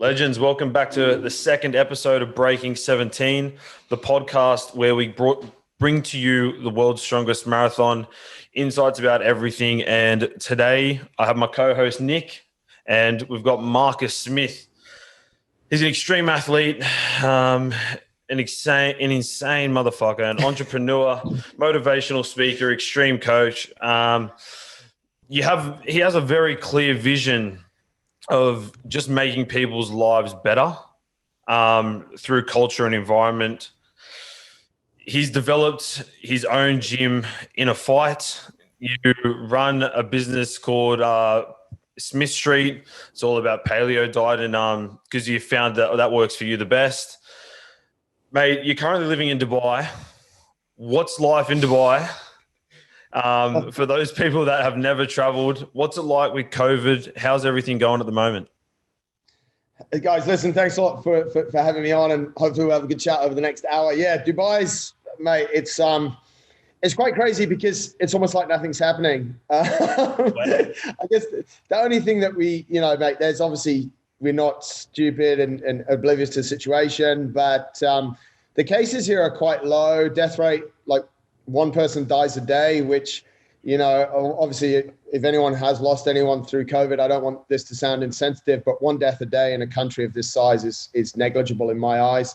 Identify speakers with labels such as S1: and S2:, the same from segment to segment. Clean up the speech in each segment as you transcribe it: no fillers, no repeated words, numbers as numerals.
S1: Legends, welcome back to the second episode of Breaking 17, the podcast where we bring to you the world's strongest marathon, insights about everything. And today I have my co-host Nick, and we've got Marcus Smith. He's an extreme athlete, an insane motherfucker, an entrepreneur, motivational speaker, extreme coach. He has a very clear vision of just making people's lives better through culture and environment. He's developed his own gym in a fight. You run a business called Smith Street. It's all about paleo diet, and because you found that works for you the best. Mate, you're currently living in Dubai. What's life in Dubai? For those people that have never traveled, what's it like with COVID? How's everything going at the moment?
S2: Hey guys, listen, thanks a lot for having me on, and hopefully we'll have a good chat over the next hour. Yeah, Dubai's, mate, it's quite crazy because it's almost like nothing's happening. I guess the only thing that mate, there's obviously, we're not stupid and oblivious to the situation, but the cases here are quite low. Death rate, like, one person dies a day, which, obviously if anyone has lost anyone through COVID, I don't want this to sound insensitive, but one death a day in a country of this size is negligible in my eyes.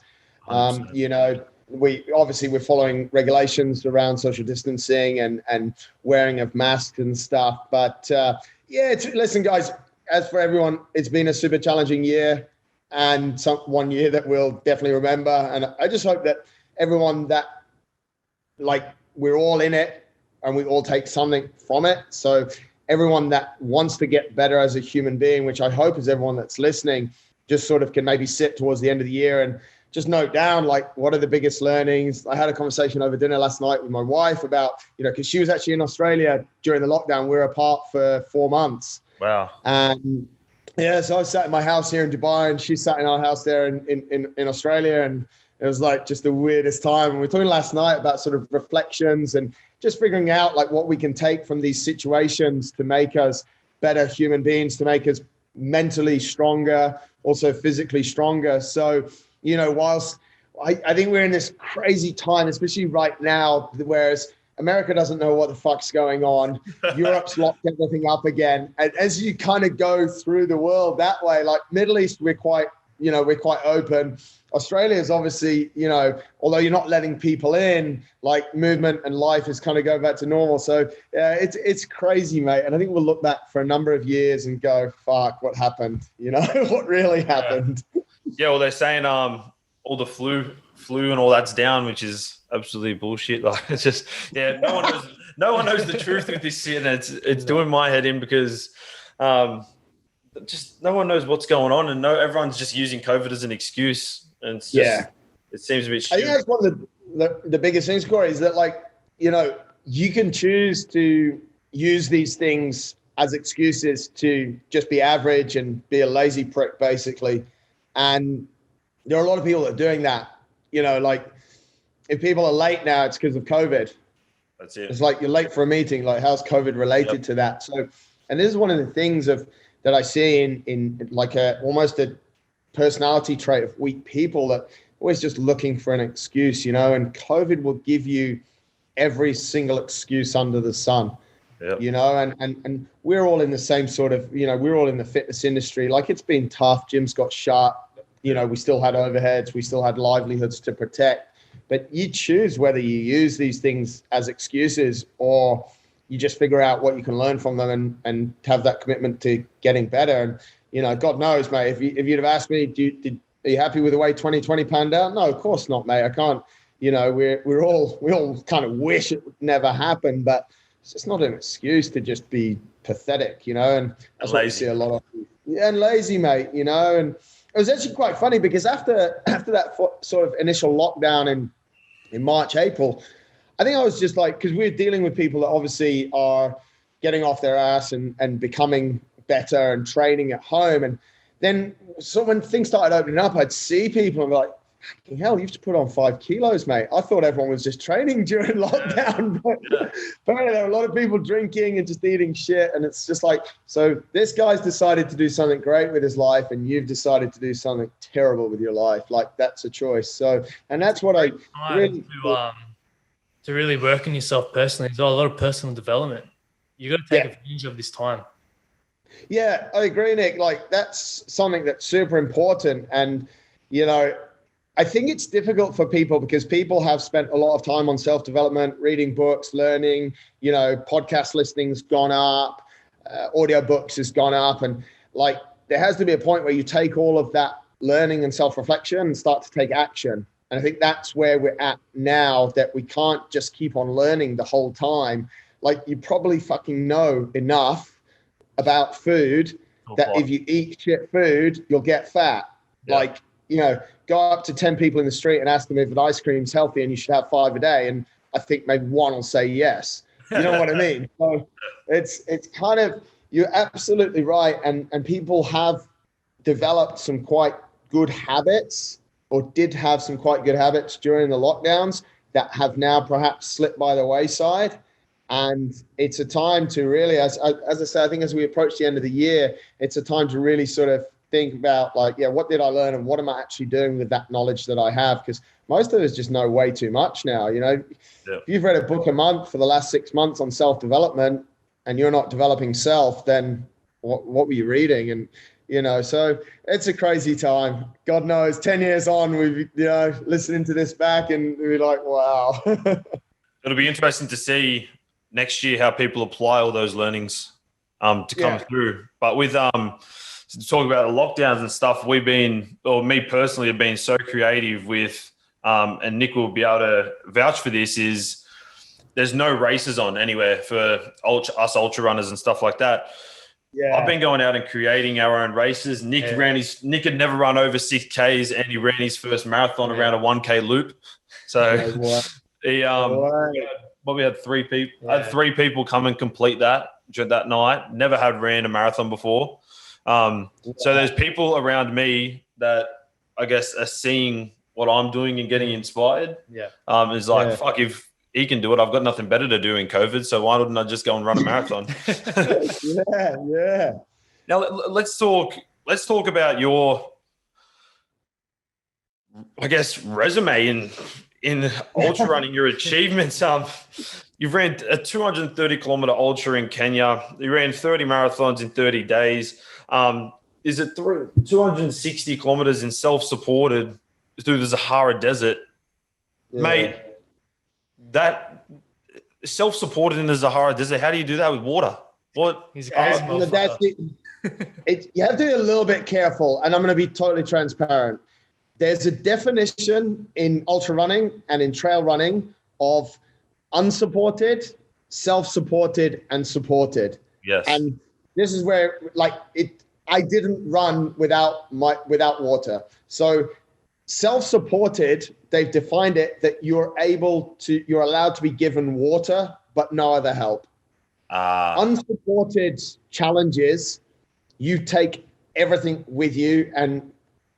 S2: We're following regulations around social distancing and wearing of masks and stuff. But listen, guys, as for everyone, it's been a super challenging year and one year that we'll definitely remember. And I just hope that everyone that, we're all in it and we all take something from it. So everyone that wants to get better as a human being, which I hope is everyone that's listening, just sort of can maybe sit towards the end of the year and just note down, what are the biggest learnings. I had a conversation over dinner last night with my wife about, because she was actually in Australia during the lockdown. We were apart for 4 months.
S1: Wow.
S2: And so I sat in my house here in Dubai and she sat in our house there in Australia, and it was just the weirdest time. And we were talking last night about sort of reflections and just figuring out what we can take from these situations to make us better human beings, to make us mentally stronger, also physically stronger. So, whilst I think we're in this crazy time, especially right now, whereas America doesn't know what the fuck's going on. Europe's locked everything up again. And as you kind of go through the world that way, Middle East, we're quite open. Australia is obviously, although you're not letting people in, movement and life is kind of going back to normal. So it's crazy, mate. And I think we'll look back for a number of years and go, fuck, what happened? What really happened?
S1: Yeah, well, they're saying all the flu and all that's down, which is absolutely bullshit. It's just, no one knows the truth with this shit, and it's doing my head in because just no one knows what's going on, and everyone's just using COVID as an excuse. And it's just, it seems a bit stupid.
S2: I think that's one of the biggest things, Corey, is that you can choose to use these things as excuses to just be average and be a lazy prick, basically. And there are a lot of people that are doing that. If people are late now, it's because of COVID.
S1: That's it.
S2: It's you're late for a meeting. How's COVID related to that? So, and this is one of the things that I see in almost a personality trait of weak people, that always just looking for an excuse, and COVID will give you every single excuse under the sun.
S1: Yep.
S2: And we're all in the same sort of, we're all in the fitness industry. It's been tough. Gyms got shut. We still had overheads. We still had livelihoods to protect. But you choose whether you use these things as excuses or you just figure out what you can learn from them and have that commitment to getting better. And, God knows, mate, if you'd have asked me, are you happy with the way 2020 panned out? No, of course not, mate. I can't, we all kind of wish it would never happen, but it's just not an excuse to just be pathetic, and that's what we see a lot of. Yeah, and lazy, mate, and it was actually quite funny because after that sort of initial lockdown in March, April, I think I was just because we're dealing with people that obviously are getting off their ass and becoming better and training at home. And then when things started opening up, I'd see people and be like, fucking hell, you've put on 5 kilos, mate. I thought everyone was just training during lockdown, but apparently there were a lot of people drinking and just eating shit. And it's just like, so this guy's decided to do something great with his life, and you've decided to do something terrible with your life. Like, that's a choice. So, and that's what I really
S3: to really work on yourself personally. There's a lot of personal development. You got to take advantage of this time.
S2: Yeah, I agree, Nick. Like, that's something that's super important. And, you know, I think it's difficult for people because people have spent a lot of time on self-development, reading books, learning, you know, podcast listening's gone up, audio books has gone up. And like, there has to be a point where you take all of that learning and self-reflection and start to take action. And I think that's where we're at now, that we can't just keep on learning the whole time. Like, you probably fucking know enough about food that if you eat shit food, you'll get fat. Yeah. Like, you know, go up to 10 people in the street and ask them if an ice cream's healthy and you should have 5 a day. And I think maybe one will say yes. You know what I mean? So it's kind of, you're absolutely right. And people have developed some quite good habits, or did have some quite good habits during the lockdowns, that have now perhaps slipped by the wayside. And it's a time to really, as I say, I think as we approach the end of the year, it's a time to really sort of think about, like, yeah, what did I learn and what am I actually doing with that knowledge that I have? Because most of us just know way too much now. You know, if you've read a book a month for the last 6 months on self-development and you're not developing self, then what were you reading? And, you know, so it's a crazy time. God knows, 10 years on, we've, you know, listening to this back and we're like, wow.
S1: It'll be interesting to see next year how people apply all those learnings to come through. But with to talk about the lockdowns and stuff, we've been, or me personally, have been so creative with, and Nick will be able to vouch for this, is there's no races on anywhere for us ultra runners and stuff like that. Yeah, I've been going out and creating our own races. Nick had never run over 6Ks, and he ran his first marathon around a 1K loop. So he probably had 3 people. I had 3 people come and complete that during that night. Never had ran a marathon before. So there's people around me that I guess are seeing what I'm doing and getting inspired. Yeah. Is like, fuck, if he can do it, I've got nothing better to do in COVID, so why wouldn't I just go and run a marathon?
S2: Yeah.
S1: Now let's talk about your, I guess, resume in ultra running, your achievements. You've ran a 230 kilometer ultra in Kenya. You ran 30 marathons in 30 days. Is it 260 kilometers in self-supported through the Sahara Desert? Mate, that self-supported in the Sahara Desert, how do you do that with water? What?
S3: He's a crazy motherfucker.
S2: You have to be a little bit careful, and I'm going to be totally transparent. There's a definition in ultra running and in trail running of unsupported, self-supported, and supported.
S1: Yes.
S2: And this is where, like, I didn't run without water. So self-supported, they've defined it that you're allowed to be given water, but no other help. Unsupported challenges, you take everything with you, and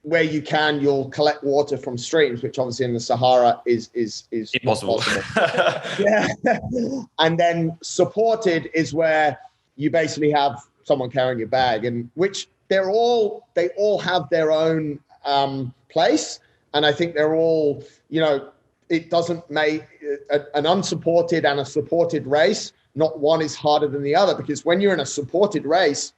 S2: where you can, you'll collect water from streams, which obviously in the Sahara is
S1: impossible.
S2: Yeah. And then supported is where you basically have someone carrying your bag, and which they all have their own place. And I think they're all, you know, it doesn't make an unsupported and a supported race. Not one is harder than the other, because when you're in a supported race,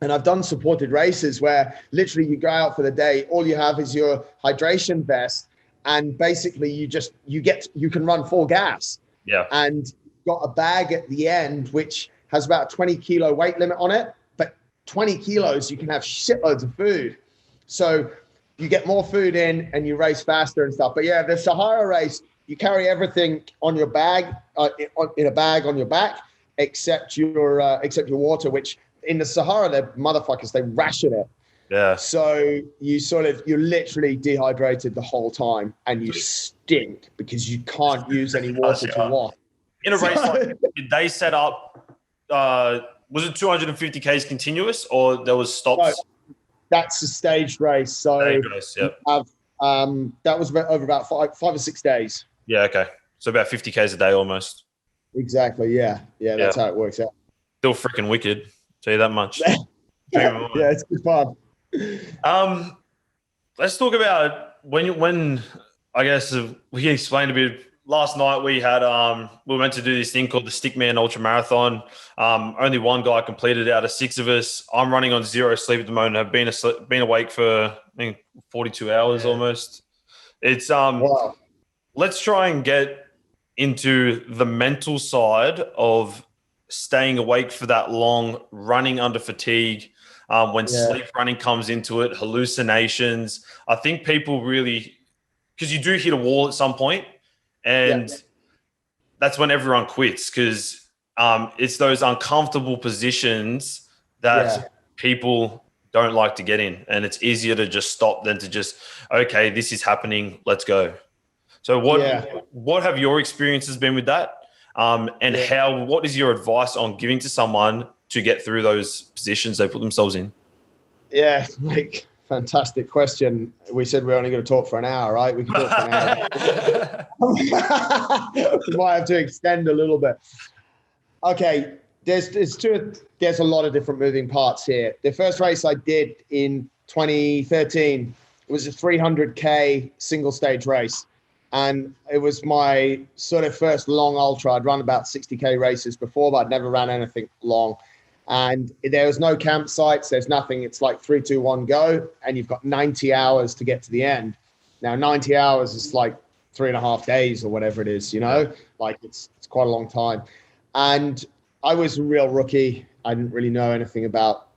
S2: and I've done supported races where literally you go out for the day, all you have is your hydration vest, and basically you can run full gas. Yeah. And got a bag at the end which has about a 20 kilo weight limit on it, but 20 kilos you can have shitloads of food. So you get more food in and you race faster and stuff. But yeah, the Sahara race, you carry everything on your bag, in a bag on your back, except your water, which in the Sahara, the motherfuckers, they ration it.
S1: Yeah.
S2: So you're literally dehydrated the whole time, and you stink because you can't use any water to wash.
S1: In a race like, did they set up, was it 250 Ks continuous, or there was stops?
S2: No, that's a staged race. So
S1: staged race, yep.
S2: you have That was over about 5 or 6 days.
S1: Yeah. Okay. So about 50 Ks a day almost.
S2: Exactly. Yeah. That's how it works out.
S1: Still freaking wicked. Tell you that much.
S2: Yeah, it's good fun.
S1: Let's talk about when I guess we explained a bit. Last night we had we were meant to do this thing called the Stickman Ultra Marathon. Only one guy completed it out of 6 of us. I'm running on 0 sleep at the moment. I've been awake for I think 42 hours almost. It's
S2: Wow.
S1: Let's try and get into the mental side of staying awake for that long, running under fatigue. When sleep running comes into it, hallucinations. I think people really, because you do hit a wall at some point, and that's when everyone quits, because it's those uncomfortable positions that people don't like to get in, and it's easier to just stop than to just, okay, this is happening, let's go. So what have your experiences been with that? And what is your advice on giving to someone to get through those positions they put themselves in?
S2: Yeah, like, fantastic question. We said we're only going to talk for an hour, right? We can talk for an hour. We might have to extend a little bit. Okay, there's a lot of different moving parts here. The first race I did in 2013 was a 300K single stage race. And it was my sort of first long ultra. I'd run about 60K races before, but I'd never ran anything long. And there was no campsites. There's nothing. It's like 3, 2, 1, go. And you've got 90 hours to get to the end. Now, 90 hours is like 3.5 days or whatever it is, like it's quite a long time. And I was a real rookie. I didn't really know anything about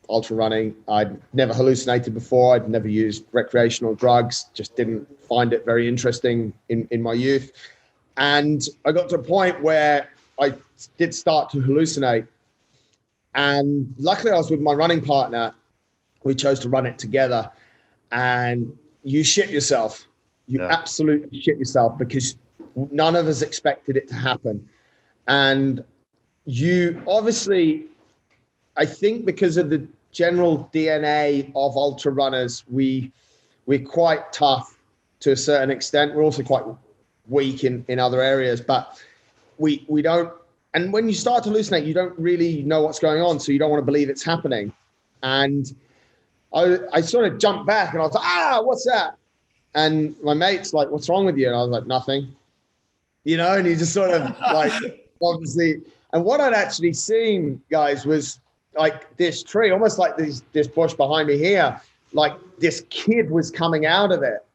S2: ultra running. I'd never hallucinated before. I'd never used recreational drugs, just didn't find it very interesting in my youth. And I got to a point where I did start to hallucinate. And luckily I was with my running partner. We chose to run it together, and you shit yourself. You absolutely shit yourself, because none of us expected it to happen. And you obviously, I think because of the general DNA of ultra runners, we're quite tough to a certain extent. We're also quite weak in other areas, but we don't. And when you start to hallucinate, you don't really know what's going on, so you don't want to believe it's happening. And I sort of jumped back and I was like, what's that? And my mate's like, what's wrong with you? And I was like, nothing. And he just sort of like, obviously. And what I'd actually seen, guys, was like this tree, almost like this bush behind me here, like this kid was coming out of it.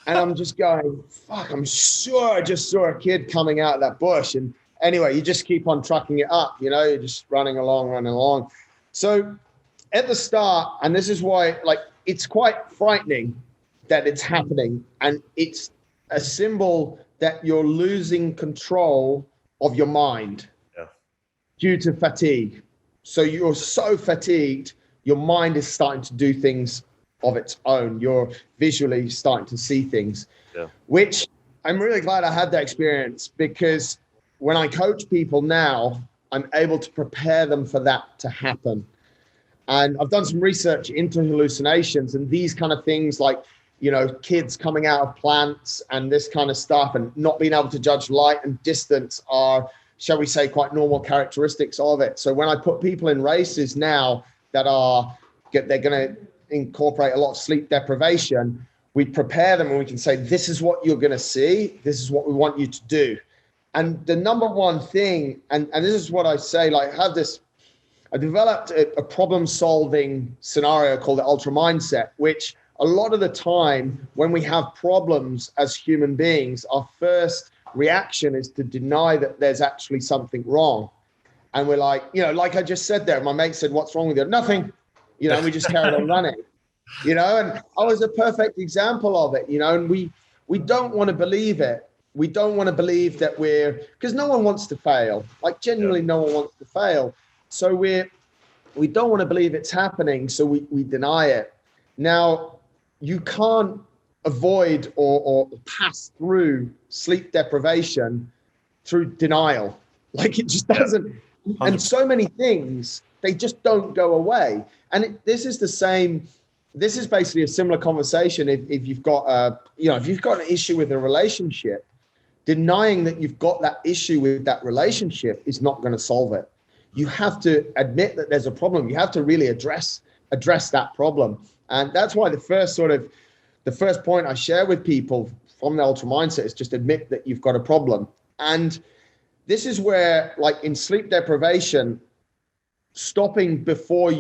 S2: And I'm just going, fuck, I'm sure I just saw a kid coming out of that bush. And anyway, you just keep on trucking it up, you're just running along. So at the start, and this is why, like, it's quite frightening that it's happening. And it's a symbol that you're losing control of your mind due to fatigue. So you're so fatigued, your mind is starting to do things of its own. You're visually starting to see things, which I'm really glad I had that experience, because when I coach people now, I'm able to prepare them for that to happen. And I've done some research into hallucinations and these kind of things, like, kids coming out of plants and this kind of stuff, and not being able to judge light and distance are, shall we say, quite normal characteristics of it. So when I put people in races now that they're going to incorporate a lot of sleep deprivation, we prepare them and we can say, this is what you're going to see. This is what we want you to do. And the number one thing, and this is what I say, like, I developed a problem-solving scenario called the Ultra Mindset, which a lot of the time when we have problems as human beings, our first reaction is to deny that there's actually something wrong. And we're like, like I just said there, my mate said, what's wrong with you? Nothing. And we just carried on running, and I was a perfect example of it, and we don't want to believe it. We don't want to believe that because no one wants to fail. Like, genuinely, no one wants to fail. So we don't want to believe it's happening. So we deny it. Now, you can't avoid or pass through sleep deprivation through denial. Like, it just doesn't. 100%. And so many things, they just don't go away. And this is the same this is basically a similar conversation. If you've got if you've got an issue with a relationship, denying that you've got that issue with that relationship is not going to solve it. You have to admit that there's a problem. You have to really address that problem. And that's why the first point I share with people from the ultra mindset is just admit that you've got a problem. And this is where, like in sleep deprivation, stopping before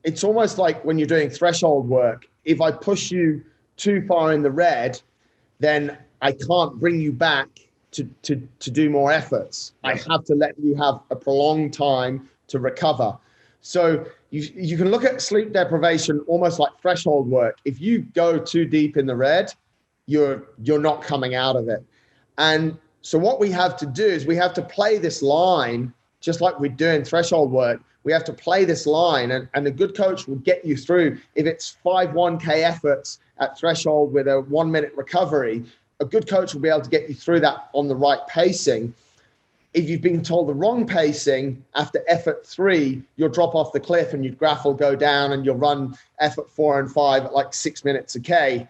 S2: it's almost like when you're doing threshold work. If I push you too far in the red, then I can't bring you back to do more efforts. I have to let you have a prolonged time to recover. So you can look at sleep deprivation almost like threshold work. If you go too deep in the red, you're not coming out of it. And so what we have to do is we have to play this line, just like we're doing threshold work. We have to play this line, and a good coach will get you through. If it's 5 1K efforts at threshold with a 1 minute recovery, a good coach will be able to get you through that on the right pacing. If you've been told the wrong pacing, after effort 3, you'll drop off the cliff and your graph will go down and you'll run effort 4 and 5 at like 6 minutes a K.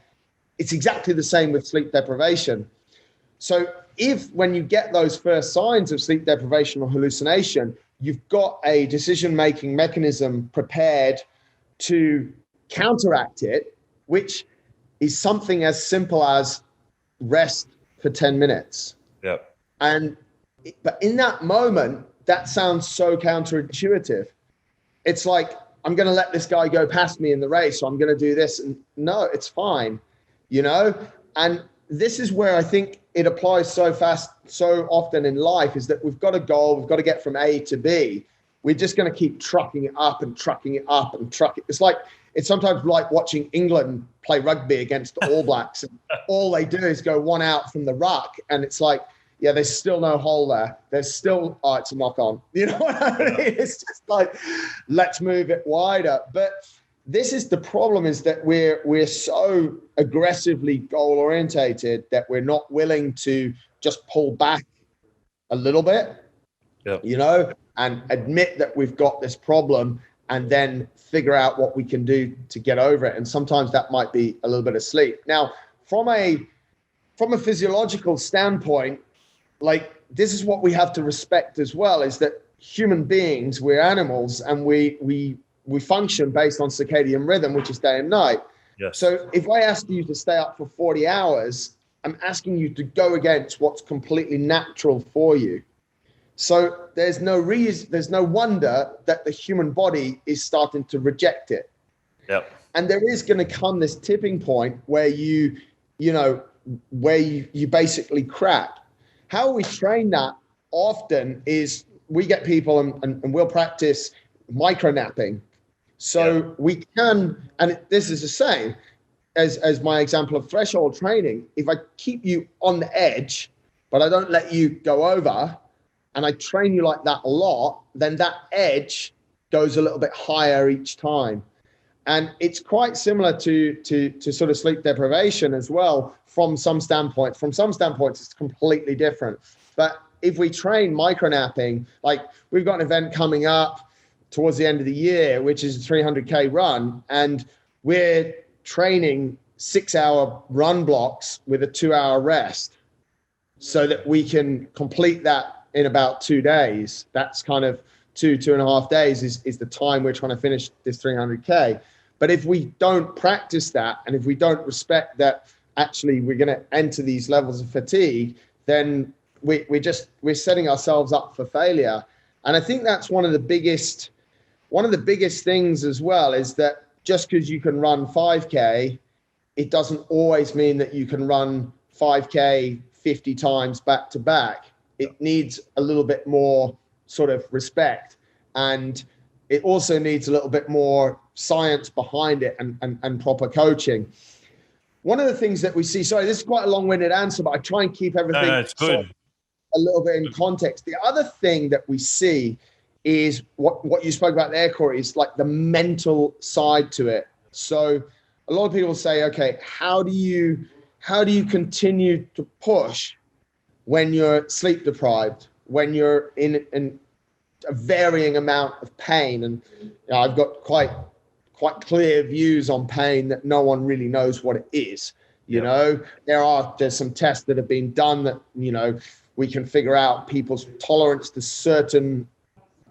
S2: It's exactly the same with sleep deprivation. So if when you get those first signs of sleep deprivation or hallucination, you've got a decision-making mechanism prepared to counteract it, which is something as simple as rest for 10 minutes.
S1: Yep.
S2: But in that moment, that sounds so counterintuitive. It's like, I'm going to let this guy go past me in the race, so I'm going to do this. And no, it's fine, And this is where I think it applies so often in life, is that we've got a goal, we've got to get from A to B. We're just going to keep trucking it up and trucking it up and truck it. It's sometimes like watching England play rugby against the All Blacks, and all they do is go one out from the ruck, and it's like, yeah, there's still no hole there. There's still, it's a knock on. You know what I mean? It's just like, let's move it wider. But this is the problem, is that we're so aggressively goal orientated that we're not willing to just pull back a little bit, and admit that we've got this problem, and then figure out what we can do to get over it. And sometimes that might be a little bit of sleep. Now, from a physiological standpoint, like, this is what we have to respect as well, is that human beings, we're animals, and we function based on circadian rhythm, which is day and night.
S1: Yes.
S2: So if I ask you to stay up for 40 hours, I'm asking you to go against what's completely natural for you. So there's no wonder that the human body is starting to reject it.
S1: Yep.
S2: And there is going to come this tipping point where you basically crack. How we train that often is we get people and we'll practice micro napping. So we can, and this is the same as my example of threshold training. If I keep you on the edge, but I don't let you go over, and I train you like that a lot, then that edge goes a little bit higher each time. And it's quite similar to sort of sleep deprivation as well from some standpoints. From some standpoints, it's completely different. But if we train micronapping, like we've got an event coming up towards the end of the year, which is a 300K run, and we're training 6-hour run blocks with a 2-hour rest so that we can complete that in about 2 days. That's kind of 2.5 days is the time we're trying to finish this 300K. But if we don't practice that, and if we don't respect that actually we're going to enter these levels of fatigue, then we're setting ourselves up for failure. And I think that's one of the biggest things as well, is that just because you can run 5K, it doesn't always mean that you can run 5K 50 times back to back. It needs a little bit more sort of respect, and it also needs a little bit more science behind it and proper coaching. One of the things that we see, sorry, this is quite a long-winded answer, but I try and keep everything
S1: it's good.
S2: A little bit in context. The other thing that we see is what you spoke about there, Corey, is like the mental side to it. So a lot of people say, okay, how do you continue to push when you're sleep deprived, when you're in a varying amount of pain? And I've got quite quite clear views on pain that no one really knows what it is. You know, there's some tests that have been done that, you know, we can figure out people's tolerance to certain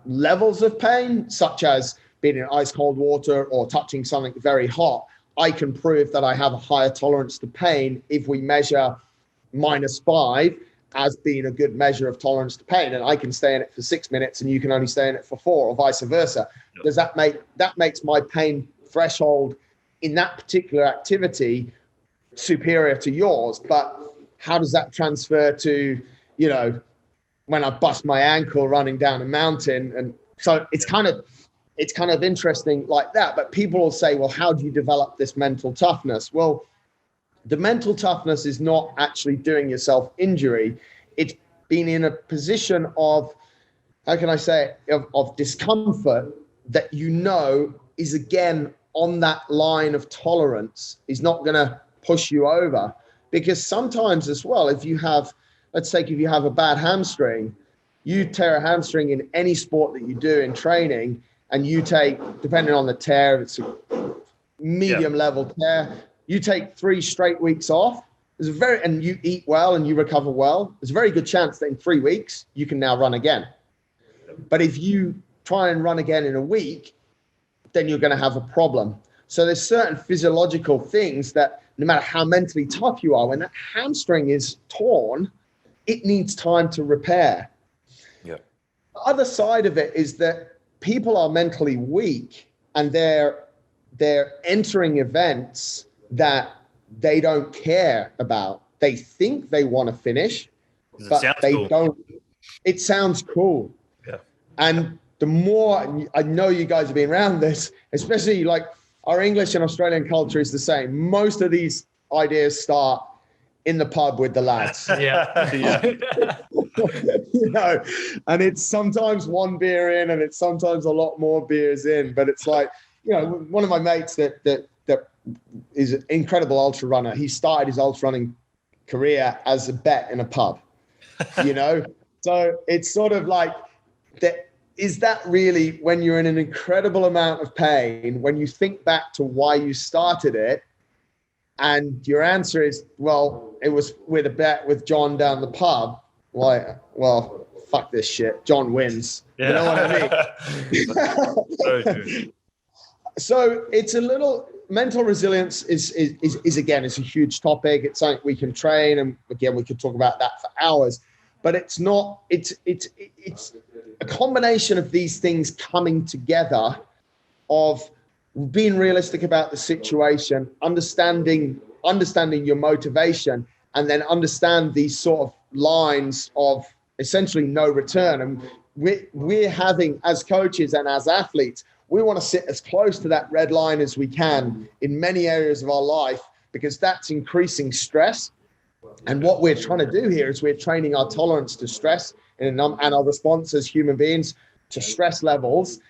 S2: levels of pain, such as being in ice cold water or touching something very hot. I can prove that I have a higher tolerance to pain if we measure -5 as being a good measure of tolerance to pain, and I can stay in it for 6 minutes and you can only stay in it for 4, or vice versa. Does that makes my pain threshold in that particular activity superior to yours? But how does that transfer to, you know, when I bust my ankle running down a mountain? And so it's kind of interesting like that. But people will say, well, how do you develop this mental toughness? Well, the mental toughness is not actually doing yourself injury. It's being in a position of, how can I say it, of discomfort that you know is, again, on that line of tolerance, is not going to push you over. Because sometimes as well, if you have, let's say if you have a bad hamstring, you tear a hamstring in any sport that you do in training, and you take, depending on the tear, if it's a medium level tear, you take 3 straight weeks off, and you eat well and you recover well, there's a very good chance that in 3 weeks you can now run again. But if you try and run again in a week, then you're going to have a problem. So there's certain physiological things that no matter how mentally tough you are, when that hamstring is torn, it needs time to repair.
S1: Yeah.
S2: The other side of it is that people are mentally weak, and they're entering events that they don't care about. They think they want to finish, but they don't. It sounds cool.
S1: Yeah.
S2: And the more, I know you guys have been around this, especially like our English and Australian culture is the same. Most of these ideas start in the pub with the lads.
S3: Yeah.
S2: You know, and it's sometimes 1 beer in, and it's sometimes a lot more beers in. But it's like, you know, one of my mates that is an incredible ultra runner, he started his ultra running career as a bet in a pub, you know? So it's sort of like that. Is that really, when you're in an incredible amount of pain, when you think back to why you started it, and your answer is, well, it was with a bet with John down the pub, like, well, fuck this shit, John wins. You know what I mean? So it's a little, mental resilience is again, it's a huge topic. It's something we can train, and again, we could talk about that for hours. But it's not, it's a combination of these things coming together, of being realistic about the situation, understanding your motivation, and then understand these sort of lines of essentially no return. And we're having, as coaches and as athletes, we want to sit as close to that red line as we can in many areas of our life, because that's increasing stress. And what we're trying to do here is we're training our tolerance to stress and our response as human beings to stress levels,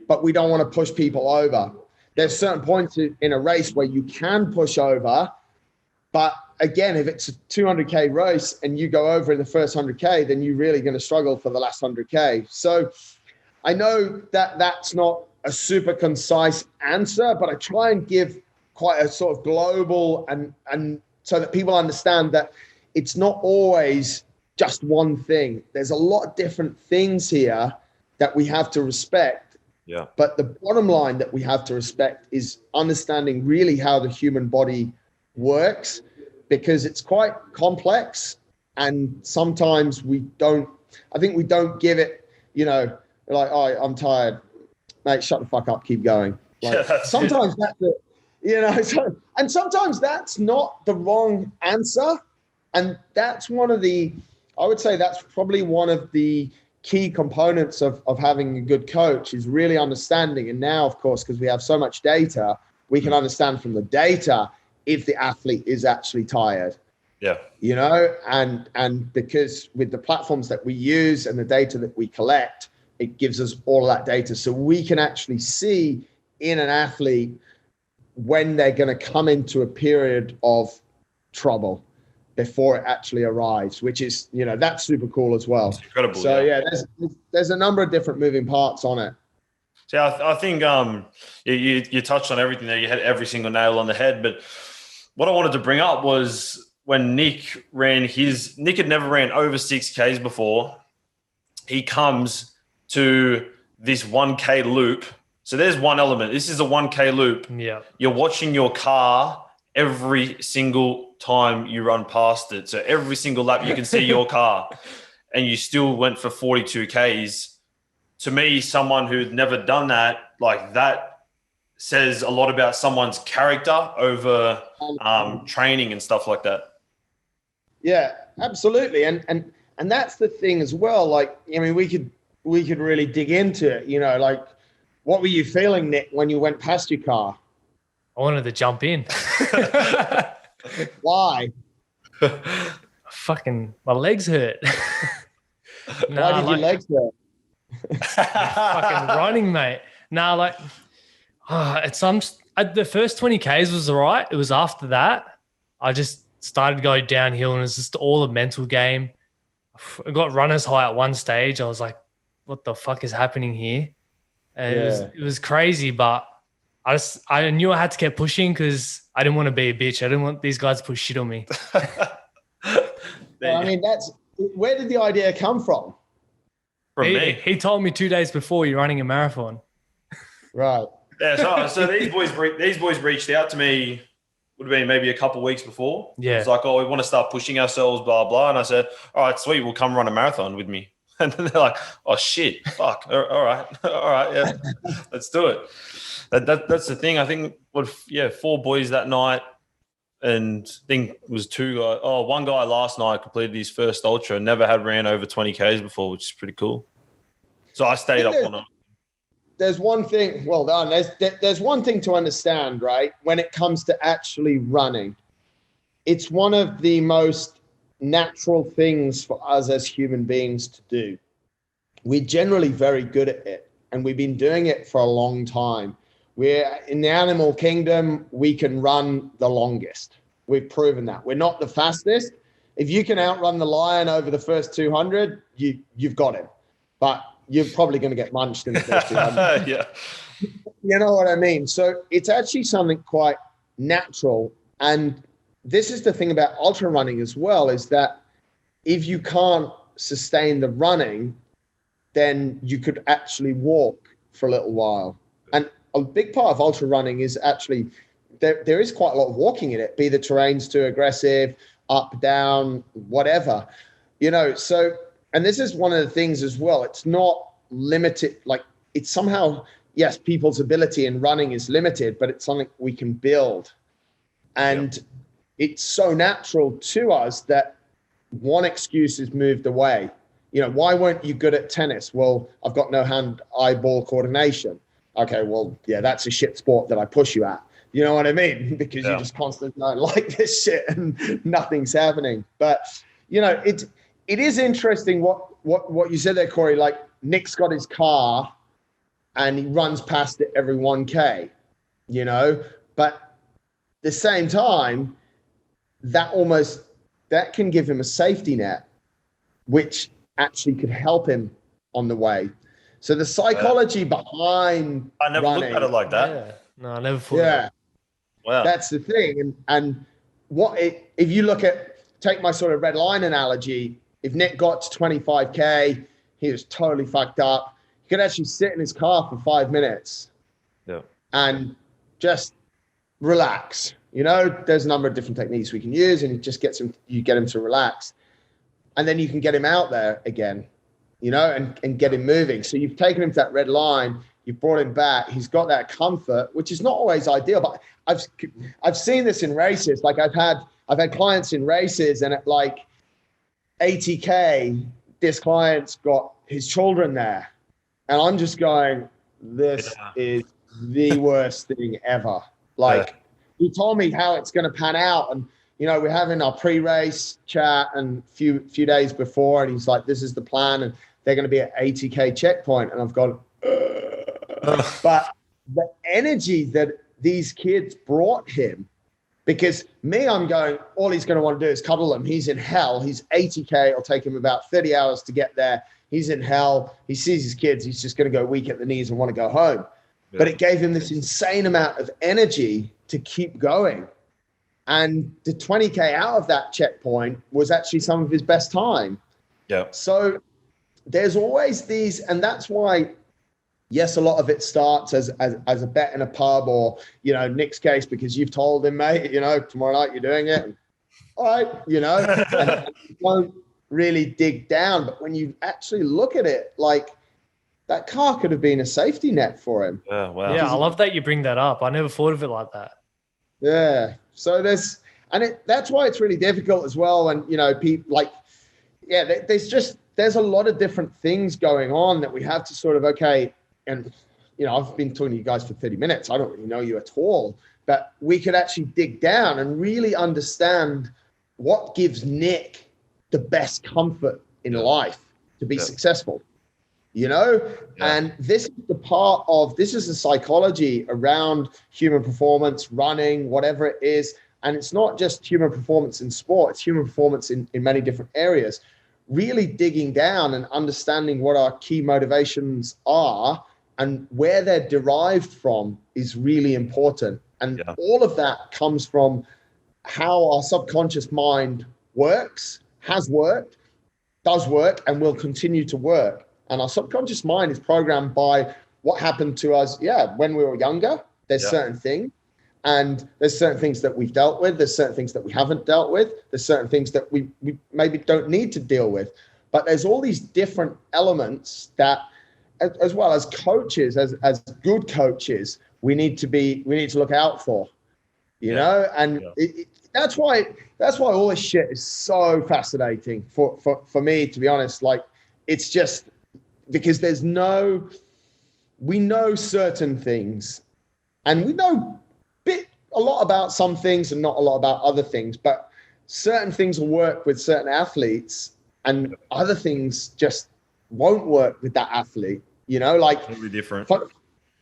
S2: but we don't want to push people over. There's certain points in a race where you can push over, but again, if it's a 200K race and you go over in the first 100K, then you're really going to struggle for the last 100K. So I know that that's not a super concise answer, but I try and give quite a sort of global and so that people understand that it's not always just one thing. There's a lot of different things here that we have to respect.
S1: Yeah.
S2: But the bottom line that we have to respect is understanding really how the human body works, because it's quite complex, and sometimes we don't give it, you know, like, oh, I'm tired, mate, shut the fuck up, keep going. Like, sometimes that's it. You know, and sometimes that's not the wrong answer. And that's I would say that's probably one of the key components of having a good coach, is really understanding. And now, of course, because we have so much data, we can understand from the data if the athlete is actually tired.
S1: Yeah.
S2: You know, and because with the platforms that we use and the data that we collect, it gives us all that data. So we can actually see in an athlete when they're going to come into a period of trouble before it actually arrives, which is, you know, that's super cool as well.
S1: It's incredible.
S2: So yeah, there's a number of different moving parts on it.
S1: See, I think you touched on everything there. You had every single nail on the head. But what I wanted to bring up was when Nick had never ran over 6Ks before. He comes to this 1K loop. So there's one element. This is a 1K loop.
S3: Yeah.
S1: You're watching your car every single time you run past it. So every single lap you can see your car, and you still went for 42 Ks. To me, someone who'd never done that, like that says a lot about someone's character over training and stuff like that.
S2: Yeah, absolutely. And that's the thing as well. Like, I mean, we could really dig into it, like, what were you feeling, Nick, when you went past your car?
S3: I wanted to jump in.
S2: Why?
S3: My legs hurt.
S2: Why did your legs hurt?
S3: Fucking running, mate. The first 20 Ks was all right. It was after that I just started to go downhill, and it was just all a mental game. I got runner's high at one stage. I was like, what the fuck is happening here? And it was crazy, but I knew I had to keep pushing because I didn't want to be a bitch. I didn't want these guys to push shit on me.
S2: Well, I mean, where did the idea come from?
S3: He told me 2 days before, you're running a marathon.
S2: Right.
S1: Yeah. So these boys reached out to me. Would have been maybe a couple of weeks before.
S3: Yeah.
S1: It's like, oh, we want to start pushing ourselves, blah blah. And I said, all right, sweet, we'll come run a marathon with me. And then they're like, oh shit, fuck, all right, yeah, let's do it. That's the thing. I think 4 boys that night, and I think it was 2 guys. Oh, one guy last night completed his first ultra, never had ran over 20 Ks before, which is pretty cool. So I stayed up on it.
S2: There's one thing, well done. There's one thing to understand, right? When it comes to actually running, it's one of the most natural things for us as human beings to do. We're generally very good at it, and we've been doing it for a long time. We're in the animal kingdom, we can run the longest. We've proven that. We're not the fastest. If you can outrun the lion over the first 200, you've got him. But you're probably going to get munched in the first 200.
S1: Yeah.
S2: You know what I mean? So it's actually something quite natural. And this is the thing about ultra running as well, is that if you can't sustain the running, then you could actually walk for a little while. And a big part of ultra running is actually, there is quite a lot of walking in it, be the terrain's too aggressive, up, down, whatever, so, and this is one of the things as well. It's not limited, like it's somehow, yes, people's ability in running is limited, but it's something we can build. And it's so natural to us that one excuse is moved away. Why weren't you good at tennis? Well, I've got no hand-eye-ball coordination. Okay, well, yeah, that's a shit sport that I push you at. You know what I mean? Because you just constantly don't like this shit and nothing's happening. But, it is interesting what you said there, Corey. Like, Nick's got his car and he runs past it every 1K, but at the same time, that can give him a safety net, which actually could help him on the way. So the psychology behind
S1: I never
S2: running,
S1: looked at it like that.
S3: Yeah. No, I never thought that.
S1: Wow.
S2: That's the thing. And if you take my sort of red line analogy, if Nick got to 25K, he was totally fucked up. He could actually sit in his car for 5 minutes and just relax. There's a number of different techniques we can use, and it just you get him to relax. And then you can get him out there again, and get him moving. So you've taken him to that red line, you've brought him back. He's got that comfort, which is not always ideal, but I've seen this in races. Like I've had clients in races, and at like 80K, this client's got his children there. And I'm just going, this is the worst thing ever. Like, he told me how it's going to pan out. And, we're having our pre-race chat and few days before, and he's like, this is the plan, and they're going to be at 80K checkpoint. And I've gone, but the energy that these kids brought him, because I'm going, all he's going to want to do is cuddle them. He's in hell. He's 80K. It'll take him about 30 hours to get there. He's in hell. He sees his kids. He's just going to go weak at the knees and want to go home. Yeah. But it gave him this insane amount of energy to keep going. And the 20K out of that checkpoint was actually some of his best time.
S1: Yeah.
S2: So there's always these, and that's why, yes, a lot of it starts as a bet in a pub, or, you know, Nick's case, because you've told him, mate, you know, tomorrow night you're doing it. And, all right, you know, and you don't really dig down. But when you actually look at it, like, that car could have been a safety net for him.
S1: Oh, wow.
S3: Yeah, I love that you bring that up. I never thought of it like that.
S2: Yeah. So that's why it's really difficult as well. And, you know, people like, yeah, there's a lot of different things going on that we have to sort of, okay. And, you know, I've been talking to you guys for 30 minutes. I don't really know you at all, but we could actually dig down and really understand what gives Nick the best comfort in life to be successful, you know? Yeah. And this is the psychology around human performance, running, whatever it is. And it's not just human performance in sport, it's human performance in many different areas. Really digging down and understanding what our key motivations are and where they're derived from is really important. And all of that comes from how our subconscious mind works, has worked, does work, and will continue to work. And our subconscious mind is programmed by what happened to us, when we were younger. There's certain things, and there's certain things that we've dealt with. There's certain things that we haven't dealt with. There's certain things that we maybe don't need to deal with. But there's all these different elements that, as well as coaches, as good coaches, we need to look out for, you know. And that's why all this shit is so fascinating for me, to be honest. Like, it's just because we know certain things, and we know a lot about some things and not a lot about other things, but certain things will work with certain athletes and other things just won't work with that athlete, you know, like
S1: totally different.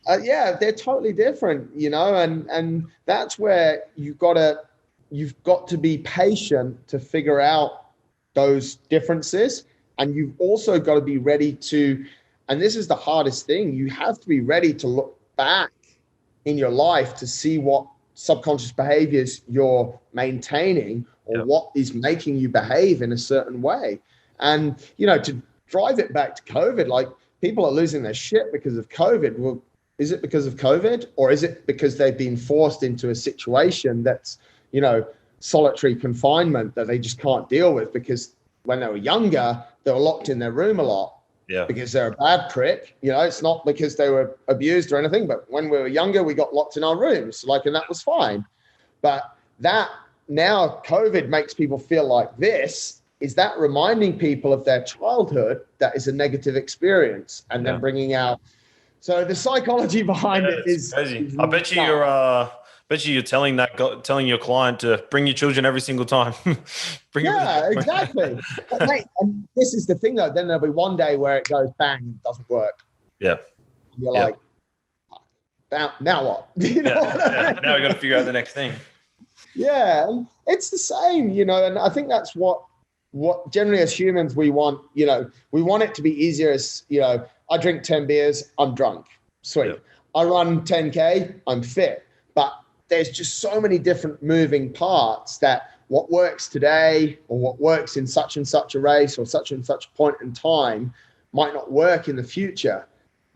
S2: They're totally different, you know, and that's where you've got to be patient to figure out those differences. And you've also got to be ready to, and this is the hardest thing, you have to be ready to look back in your life to see what subconscious behaviors you're maintaining or what is making you behave in a certain way. And, you know, to drive it back to COVID, like, people are losing their shit because of COVID. Well, is it because of COVID, or is it because they've been forced into a situation that's, you know, solitary confinement that they just can't deal with? Because when they were younger, they were locked in their room a lot. Yeah. Because they're a bad prick. You know, it's not because they were abused or anything, but when we were younger, we got locked in our rooms, like, and that was fine. But that now COVID makes people feel like this. Is that reminding people of their childhood that is a negative experience, and then bringing out. So the psychology behind it is crazy.
S1: I bet you're telling your client to bring your children every single time.
S2: Exactly. But mate, and this is the thing though. Then there'll be one day where it goes bang, it doesn't work.
S1: Yeah.
S2: And you're like, now what? You know
S1: Now we got to figure out the next thing.
S2: Yeah, and it's the same, you know. And I think that's what generally as humans we want. You know, we want it to be easier. As you know, I drink 10 beers, I'm drunk. Sweet. Yep. I run 10K, I'm fit. But there's just so many different moving parts that what works today or what works in such and such a race or such and such point in time might not work in the future.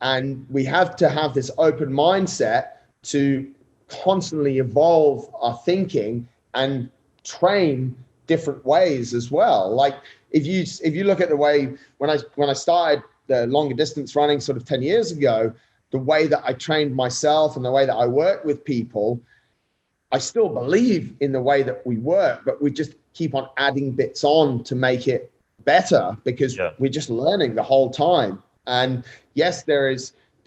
S2: And we have to have this open mindset to constantly evolve our thinking and train different ways as well. Like if you look at the way when I started the longer distance running sort of 10 years ago, the way that I trained myself and the way that I work with people, I still believe in the way that we work, but we just keep on adding bits on to make it better because we're just learning the whole time. And yes, there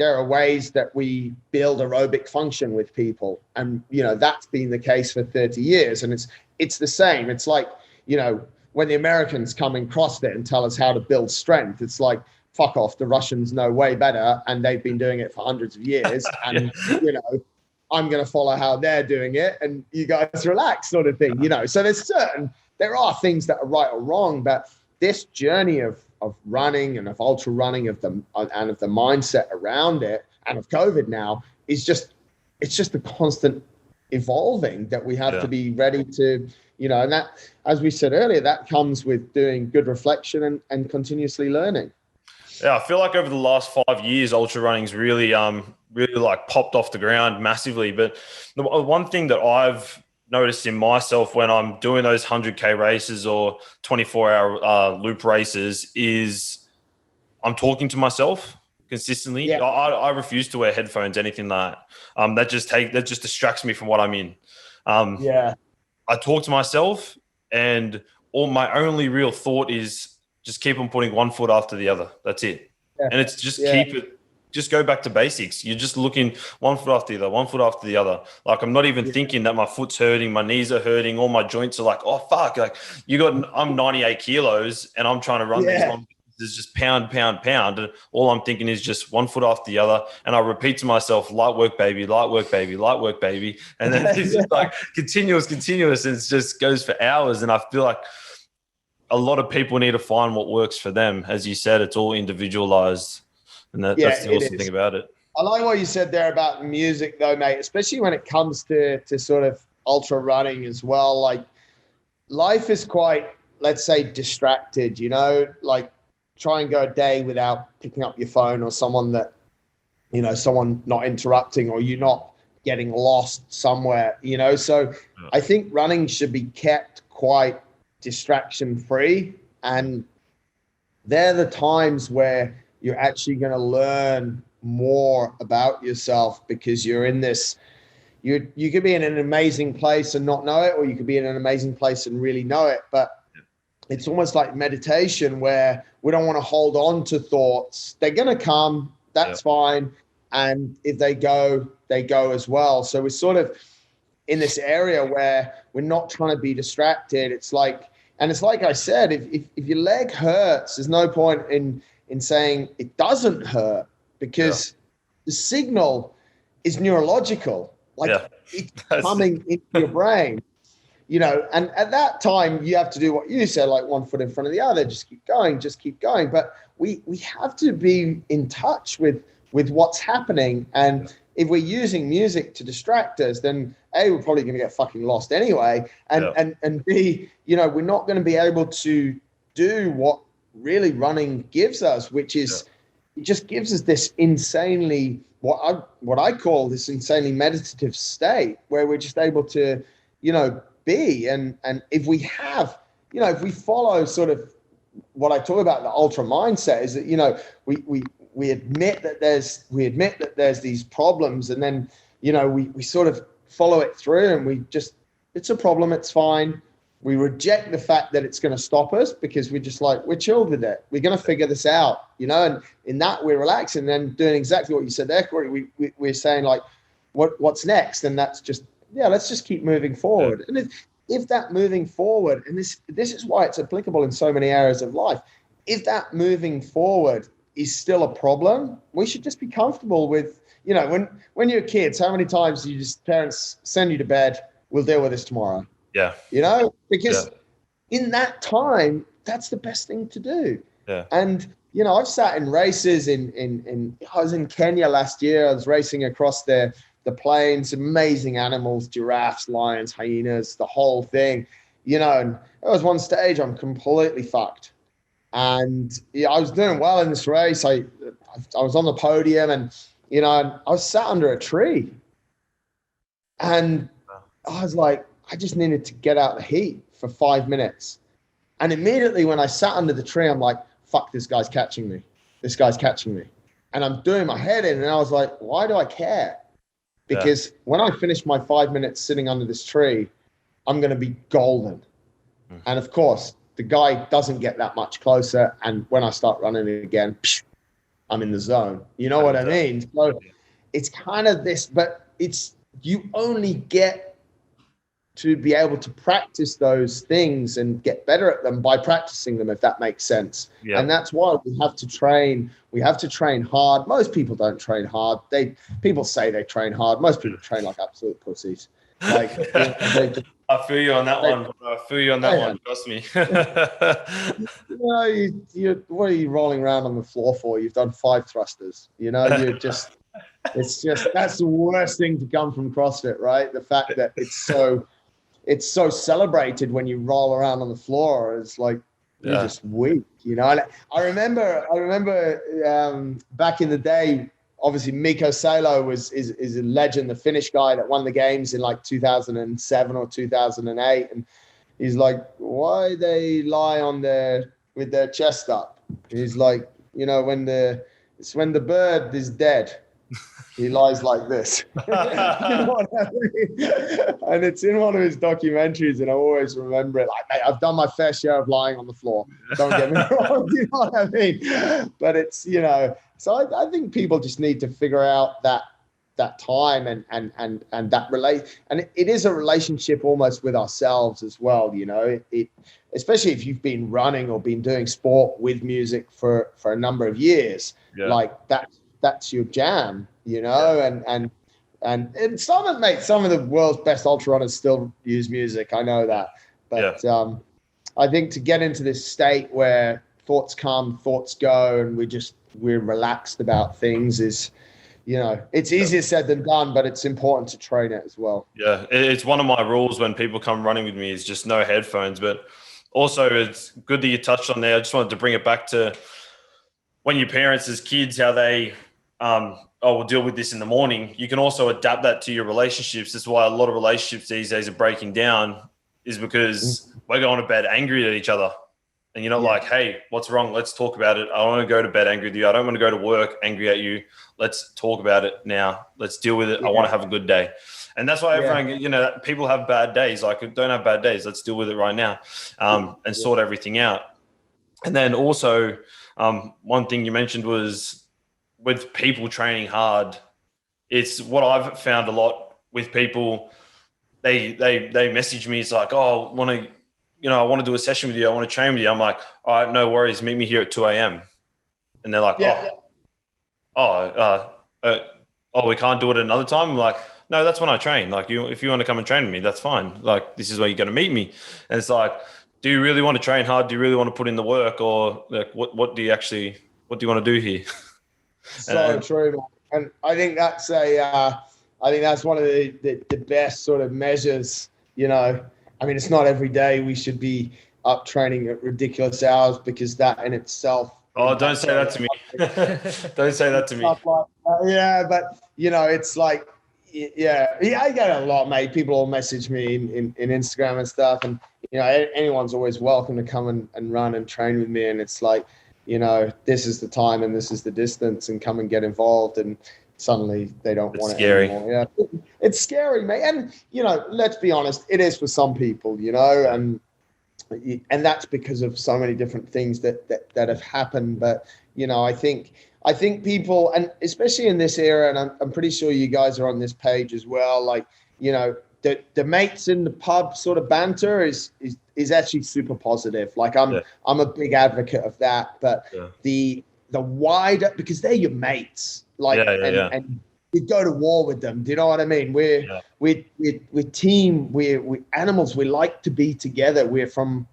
S2: are ways that we build aerobic function with people. And, you know, that's been the case for 30 years. And it's the same. It's like, you know, when the Americans come in CrossFit and tell us how to build strength, it's like, fuck off, the Russians know way better. And they've been doing it for hundreds of years. And, you know, I'm going to follow how they're doing it and you guys relax sort of thing, you know. So there are things that are right or wrong, but this journey of running and of ultra running and of the mindset around it and of COVID now is just, it's just the constant evolving that we have to be ready to, and that, as we said earlier, that comes with doing good reflection and continuously learning.
S1: Yeah, I feel like over the last 5 years, ultra running's really like popped off the ground massively. But the one thing that I've noticed in myself when I'm doing those 100K races or 24-hour loop races is I'm talking to myself consistently. Yeah. I refuse to wear headphones, anything like that. That just distracts me from what I'm in. I talk to myself, and my only real thought is just keep on putting one foot after the other. That's it. Yeah. And it's just just go back to basics. You're just looking one foot after the other, one foot after the other. Like I'm not even thinking that my foot's hurting, my knees are hurting, all my joints are like, oh fuck. Like I'm 98 kilos and I'm trying to run these long distances, just pound. And all I'm thinking is just one foot after the other. And I repeat to myself, light work, baby, light work, baby, light work, baby. And then it's just like continuous. And it just goes for hours. And I feel like a lot of people need to find what works for them. As you said, it's all individualized. And that's the awesome thing about it.
S2: I like what you said there about music though, mate, especially when it comes to sort of ultra running as well. Like life is quite, let's say, distracted, like try and go a day without picking up your phone or someone not interrupting or you not getting lost somewhere, So I think running should be kept quite distraction free, and they're the times where you're actually going to learn more about yourself, because you're in this, you could be in an amazing place and not know it, or you could be in an amazing place and really know it. But it's almost like meditation where we don't want to hold on to thoughts. They're going to come, that's fine. And if they go as well. So we're sort of in this area where we're not trying to be distracted. It's like I said, if your leg hurts, there's no point in saying it doesn't hurt, because the signal is neurological, it's coming into your brain, and at that time you have to do what you said, like one foot in front of the other, just keep going. But we have to be in touch with what's happening. And if we're using music to distract us, then A, we're probably going to get fucking lost anyway. And B, we're not going to be able to do what really running gives us, which is it just gives us this insanely, what I call this insanely meditative state where we're just able to, be. And if we have, if we follow sort of what I talk about, the ultra mindset, is that, we admit that there's these problems, and then, we sort of follow it through, and it's a problem. It's fine. We reject the fact that it's going to stop us, because we're just like, we're chilled with it. We're going to figure this out, and in that we're relaxing, and then doing exactly what you said there, Corey. We're saying like, what's next? And that's just, let's just keep moving forward. And if that moving forward, and this is why it's applicable in so many areas of life, if that moving forward is still a problem, we should just be comfortable with, when you're kids, how many times do parents send you to bed, we'll deal with this tomorrow.
S1: Yeah.
S2: Because in that time, that's the best thing to do.
S1: Yeah.
S2: And, I've sat in races I was in Kenya last year. I was racing across the plains, amazing animals, giraffes, lions, hyenas, the whole thing, and there was one stage I'm completely fucked. And I was doing well in this race. I was on the podium, and, I was sat under a tree, and I was like, I just needed to get out the heat for 5 minutes. And immediately when I sat under the tree, I'm like, fuck, this guy's catching me. And I'm doing my head in, and I was like, why do I care? Because when I finish my 5 minutes sitting under this tree, I'm going to be golden. And of course, the guy doesn't get that much closer. And when I start running again, I'm in the zone. You know what I mean? So it's kind of this, but you only get to be able to practice those things and get better at them by practicing them, if that makes sense. Yeah. And that's why we have to train. We have to train hard. Most people don't train hard. People say they train hard. Most people train like absolute pussies. Like
S1: I feel you on that one. I feel you on that one. Trust me.
S2: What are you rolling around on the floor for? You've done 5 thrusters. You're just. It's just that's the worst thing to come from CrossFit, right? The fact that it's so celebrated when you roll around on the floor. It's like you're just weak, I remember back in the day. Obviously, Mikko Salo is a legend, the Finnish guy that won the games in like 2007 or 2008, and he's like, why they lie with their chest up? He's like, when the bird is dead, he lies like this. You know what I mean? And it's in one of his documentaries, and I always remember it. Like, mate, I've done my fair share of lying on the floor. Don't get me wrong. You know what I mean? But it's, so I think people just need to figure out that time and that it is a relationship almost with ourselves as well. It especially if you've been running or been doing sport with music for a number of years, like that's your jam, and some of the world's best ultra runners still use music. I know that, but I think to get into this state where thoughts come, thoughts go, and we're relaxed about things is, it's easier said than done, but it's important to train it as well.
S1: Yeah. It's one of my rules when people come running with me is just no headphones, but also it's good that you touched on there. I just wanted to bring it back to when your parents as kids, how they, we'll deal with this in the morning. You can also adapt that to your relationships. That's why a lot of relationships these days are breaking down, is because we're going to bed angry at each other. And you're not like, hey, what's wrong? Let's talk about it. I don't want to go to bed angry with you. I don't want to go to work angry at you. Let's talk about it now. Let's deal with it. I want to have a good day. And that's why everyone, people have bad days. Like, don't have bad days. Let's deal with it right now and sort everything out. And then also, one thing you mentioned was with people training hard, it's what I've found a lot with people. They message me. It's like, oh, I want to do a session with you. I want to train with you. I'm like, all right, no worries. Meet me here at 2 a.m. And they're like, we can't do it another time. I'm like, no, that's when I train. Like, if you want to come and train with me, that's fine. Like, this is where you're going to meet me. And it's like, do you really want to train hard? Do you really want to put in the work? Or like, what do you want to do here?
S2: So true, man. And I think that's one of the best sort of measures, I mean, it's not every day we should be up training at ridiculous hours, because that in itself.
S1: Oh, don't say that to me. Don't say that to me.
S2: But it's like, I get it a lot, mate. People all message me in Instagram and stuff, and anyone's always welcome to come and run and train with me. And it's like, this is the time and this is the distance, and come and get involved. And suddenly they don't want it anymore. Yeah, it's scary, mate. And let's be honest, it is for some people, and that's because of so many different things that have happened. But I think people, and especially in this era, and I'm pretty sure you guys are on this page as well. Like, the mates in the pub sort of banter is actually super positive. Like, I'm a big advocate of that. But the wider, because they're your mates. Like, and you go to war with them. Do you know what I mean? We're team. We're animals. We like to be together. We're from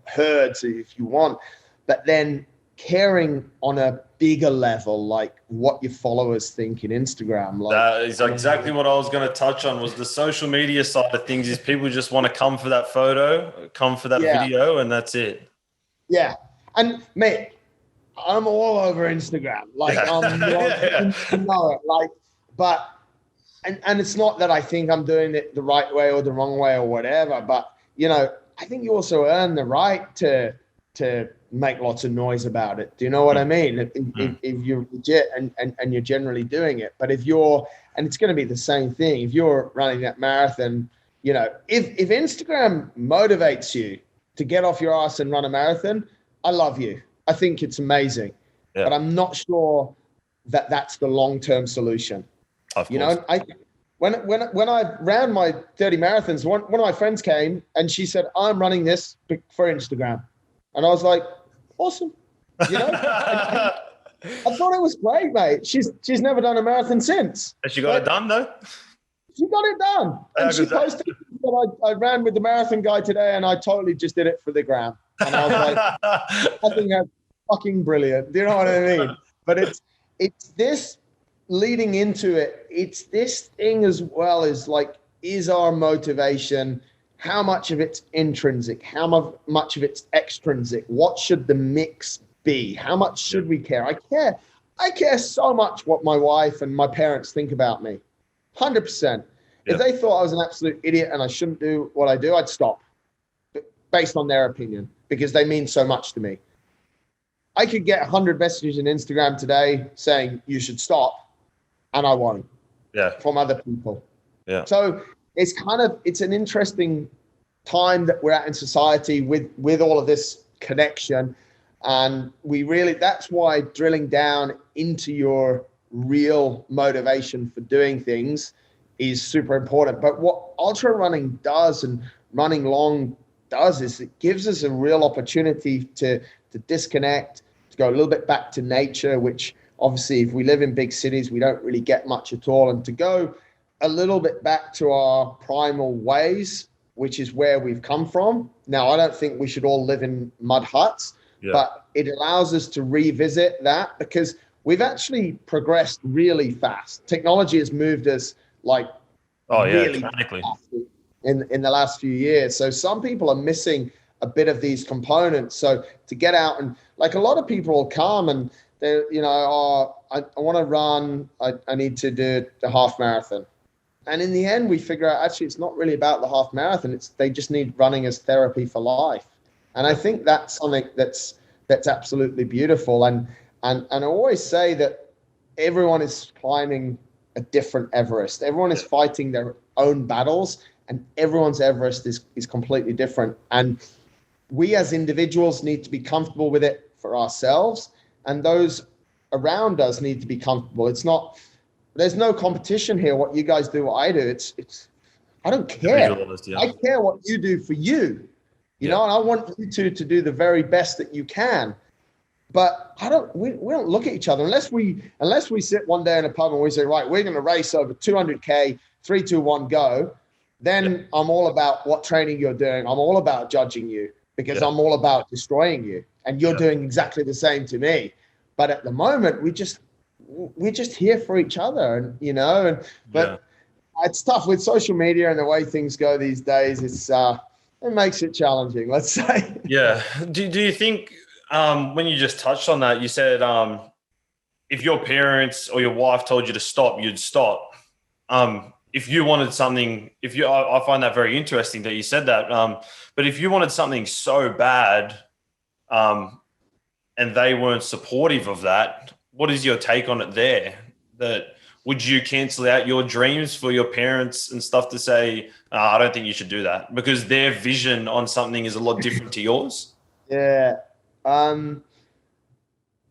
S2: herds, if you want. But then caring on a bigger level, like what your followers think in Instagram. Like,
S1: that is exactly what I was going to touch on. Was the social media side of things. Is people just want to come for that photo, come for that video, and that's it.
S2: Yeah, and mate, I'm all over Instagram. Like, you know it. Like, but and it's not that I think I'm doing it the right way or the wrong way or whatever. But I think you also earn the right to make lots of noise about it. Do you know what I mean? If you're legit and you're generally doing it. But if you're, and it's going to be the same thing. If you're running that marathon, if Instagram motivates you to get off your ass and run a marathon, I love you. I think it's amazing, but I'm not sure that that's the long-term solution.
S1: Of course.
S2: When I ran my 30 marathons, one of my friends came and she said, I'm running this for Instagram. And I was like, awesome. I thought it was great, mate. She's never done a marathon since.
S1: Has she got it done though?
S2: She got it done. And she posted I ran with the marathon guy today, and I totally just did it for the gram. And I was like, I think that's fucking brilliant. Do you know what I mean? But it's this leading into it. It's this thing as well as like, is our motivation, how much of it's intrinsic? How much of it's extrinsic? What should the mix be? How much should we care? I care so much what my wife and my parents think about me. 100%. If they thought I was an absolute idiot and I shouldn't do what I do, I'd stop based on their opinion, because they mean so much to me. I could get 100 messages on Instagram today saying you should stop, and I won't. From other people. So it's an interesting time that we're at in society with all of this connection. And that's why drilling down into your real motivation for doing things is super important. But what ultra running does, and running long does, is it gives us a real opportunity to disconnect, to go a little bit back to nature, which obviously if we live in big cities, we don't really get much at all. And to go a little bit back to our primal ways, which is where we've come from. Now, I don't think we should all live in mud huts, but it allows us to revisit that, because we've actually progressed really fast. Technology has moved us really fast in the last few years. So some people are missing a bit of these components. So to get out and like, a lot of people will come and they, I want to run. I need to do the half marathon. And in the end, we figure out actually it's not really about the half marathon. They just need running as therapy for life. And I think that's something that's absolutely beautiful. And I always say that everyone is climbing a different Everest. Everyone is fighting their own battles, and everyone's Everest is completely different. And we as individuals need to be comfortable with it for ourselves, and those around us need to be comfortable. There's no competition here. What you guys do, what I do, I don't care. I care what you do for you, you know, and I want you to do the very best that you can. But we don't look at each other unless we sit one day in a pub and we say, right, we're going to race over 200K, 3, 2, 1, go. Then I'm all about what training you're doing. I'm all about judging you, because I'm all about destroying you, and you're doing exactly the same to me. But at the moment, we're just here for each other, and it's tough with social media and the way things go these days. It makes it challenging, let's say.
S1: Do you think, when you just touched on that, you said if your parents or your wife told you to stop, you'd stop. If you wanted something, I find that very interesting that you said that. But if you wanted something so bad, and they weren't supportive of that, what is your take on it there? That would you cancel out your dreams for your parents and stuff to say, I don't think you should do that, because their vision on something is a lot different to yours?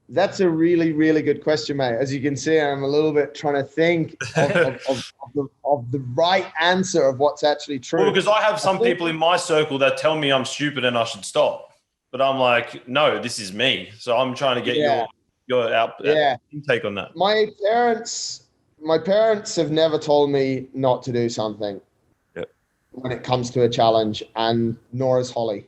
S2: That's a really, really good question, mate. As you can see, I'm a little bit trying to think of the right answer of what's actually true.
S1: Well, because I have some people in my circle that tell me I'm stupid and I should stop. But I'm like, no, this is me. So I'm trying to get your intake on that.
S2: My parents have never told me not to do something when it comes to a challenge, and nor has Holly.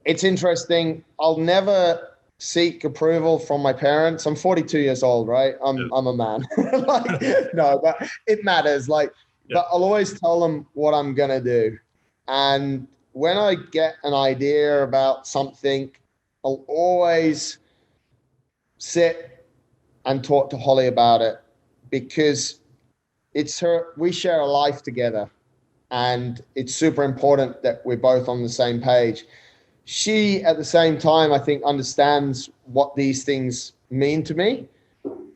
S2: It's interesting. I'll never seek approval from my parents. I'm 42 years old, right? I'm a man. No, but it matters. But I'll always tell them what I'm going to do. And when I get an idea about something, I'll always sit and talk to Holly about it, because we share a life together, and it's super important that we're both on the same page. She, at the same time, I think understands what these things mean to me.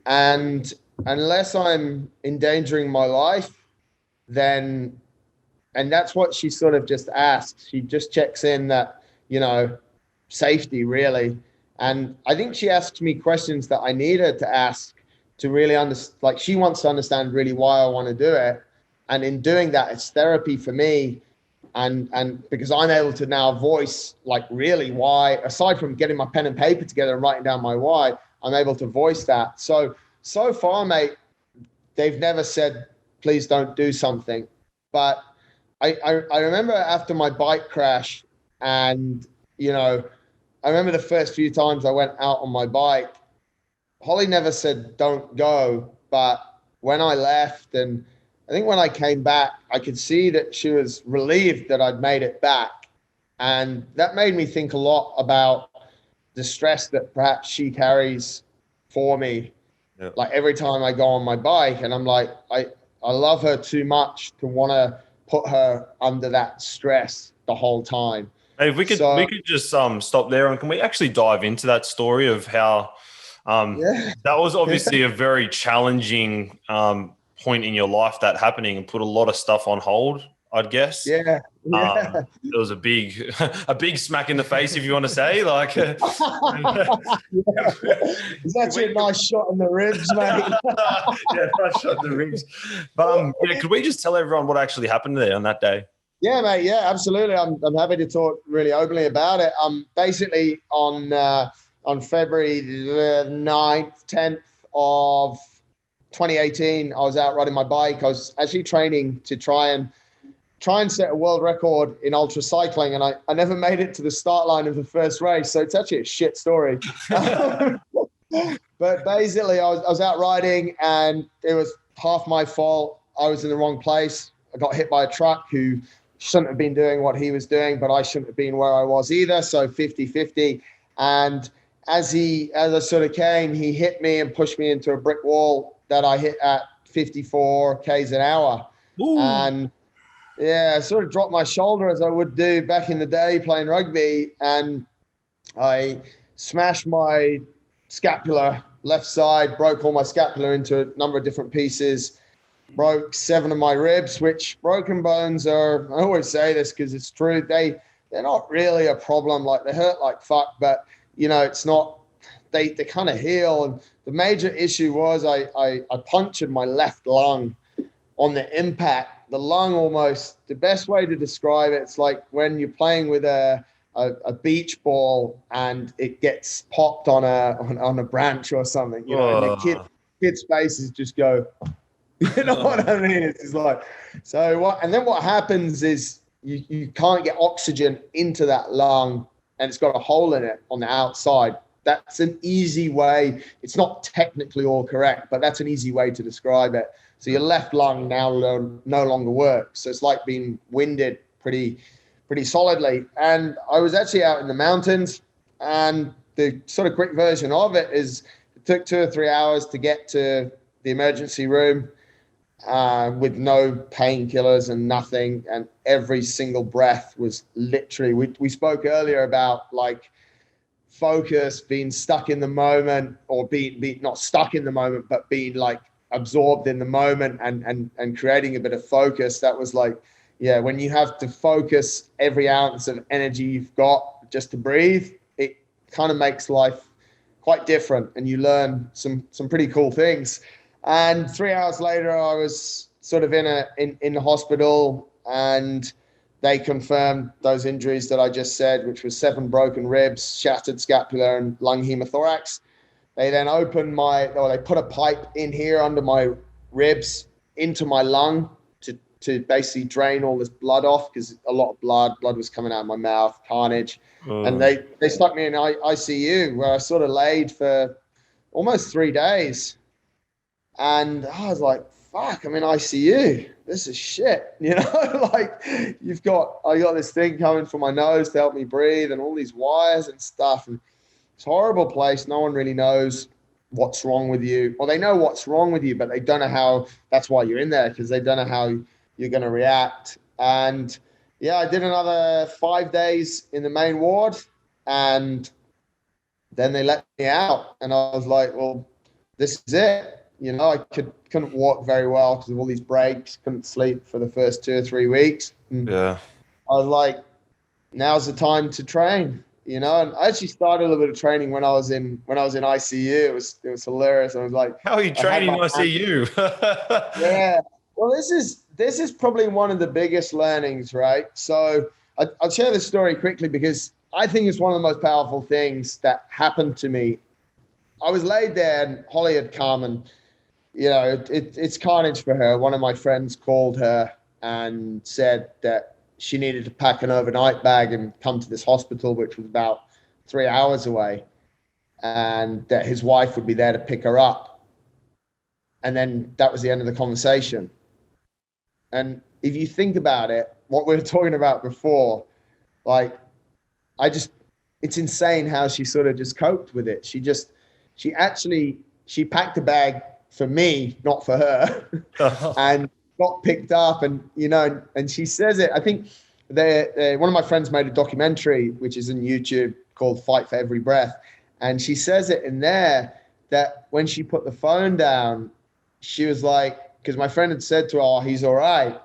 S2: And unless I'm endangering my life, then, and that's what she sort of just asks. She just checks in that, safety really. And I think she asks me questions that I need her to ask to really understand. She wants to understand really why I want to do it. And in doing that, it's therapy for me. And because I'm able to now voice really why, aside from getting my pen and paper together and writing down my why, I'm able to voice that. So far, mate, they've never said, please don't do something. But I remember after my bike crash, and I remember the first few times I went out on my bike, Holly never said don't go, but when I left, and I think when I came back, I could see that she was relieved that I'd made it back. And that made me think a lot about the stress that perhaps she carries for me.
S1: Yeah.
S2: Like every time I go on my bike, and I'm like, I love her too much to want to put her under that stress the whole time.
S1: Hey, if we could just stop there, and can we actually dive into that story of how that was obviously a very challenging point in your life that happening and put a lot of stuff on hold, I'd guess.
S2: Yeah.
S1: It was a big smack in the face, if you want to say. Like,
S2: it's actually a nice shot in the ribs, mate.
S1: Yeah, nice shot in the ribs. But could we just tell everyone what actually happened there on that day?
S2: Yeah, mate. Yeah, absolutely. I'm happy to talk really openly about it. Basically on February the 9th, 10th of 2018, I was out riding my bike. I was actually training to try and set a world record in ultra cycling, and I never made it to the start line of the first race. So it's actually a shit story. But basically, I was out riding, and it was half my fault. I was in the wrong place. I got hit by a truck who shouldn't have been doing what he was doing, but I shouldn't have been where I was either. So 50-50. And as I sort of came, he hit me and pushed me into a brick wall that I hit at 54 Ks an hour.
S1: Ooh.
S2: And yeah, I sort of dropped my shoulder as I would do back in the day playing rugby. And I smashed my scapula left side, broke all my scapula into a number of different pieces, broke 7 of my ribs, which broken bones are, I always say this because it's true, they're not really a problem. Like, they hurt like fuck, but it's not, they kind of heal. And the major issue was I punctured my left lung on the impact. The lung, almost, the best way to describe it, it's like when you're playing with a beach ball and it gets popped on a branch or something, and the kids' faces just go, you know what I mean? It's just like, so what? And then what happens is you can't get oxygen into that lung, and it's got a hole in it on the outside. That's an easy way. It's not technically all correct, but that's an easy way to describe it. So your left lung now no longer works. So it's like being winded pretty solidly. And I was actually out in the mountains, and the sort of quick version of it is it took 2 or 3 hours to get to the emergency room with no painkillers and nothing. And every single breath was literally, we spoke earlier about like focus, being stuck in the moment, or being not stuck in the moment, but being like absorbed in the moment and creating a bit of focus. That was like, yeah, when you have to focus every ounce of energy you've got just to breathe, it kind of makes life quite different, and you learn some pretty cool things. And 3 hours later, I was sort of in the hospital, and they confirmed those injuries that I just said, which was 7 broken ribs, shattered scapula, and lung hemothorax. They then they put a pipe in here under my ribs into my lung to basically drain all this blood off, because a lot of blood was coming out of my mouth, carnage. And they stuck me in ICU, where I sort of laid for almost 3 days. And I was like, fuck, I'm in ICU. This is shit. Like I got this thing coming from my nose to help me breathe, and all these wires and stuff. And it's a horrible place. No one really knows what's wrong with you. Well, they know what's wrong with you, but they don't know how. That's why you're in there, because they don't know how you're going to react. And yeah, I did another 5 days in the main ward, and then they let me out. And I was like, well, this is it. I couldn't walk very well because of all these breaks, couldn't sleep for the first 2 or 3 weeks. And
S1: yeah.
S2: I was like, now's the time to train, and I actually started a little bit of training when I was in ICU. It was hilarious. I was like,
S1: how are you training in ICU?
S2: Yeah. Well, this is probably one of the biggest learnings, right? So I'll share this story quickly, because I think it's one of the most powerful things that happened to me. I was laid there, and Holly had come, and it's carnage for her. One of my friends called her, and said that she needed to pack an overnight bag and come to this hospital, which was about 3 hours away, and that his wife would be there to pick her up. And then that was the end of the conversation. And if you think about it, what we were talking about before, like, it's insane how she sort of just coped with it. She packed a bag for me, not for her, and got picked up. And, you know, and she says it, I think one of my friends made a documentary, which is on YouTube, called Fight for Every Breath. And she says it in there that when she put the phone down, she was like, because my friend had said to her, oh, he's all right.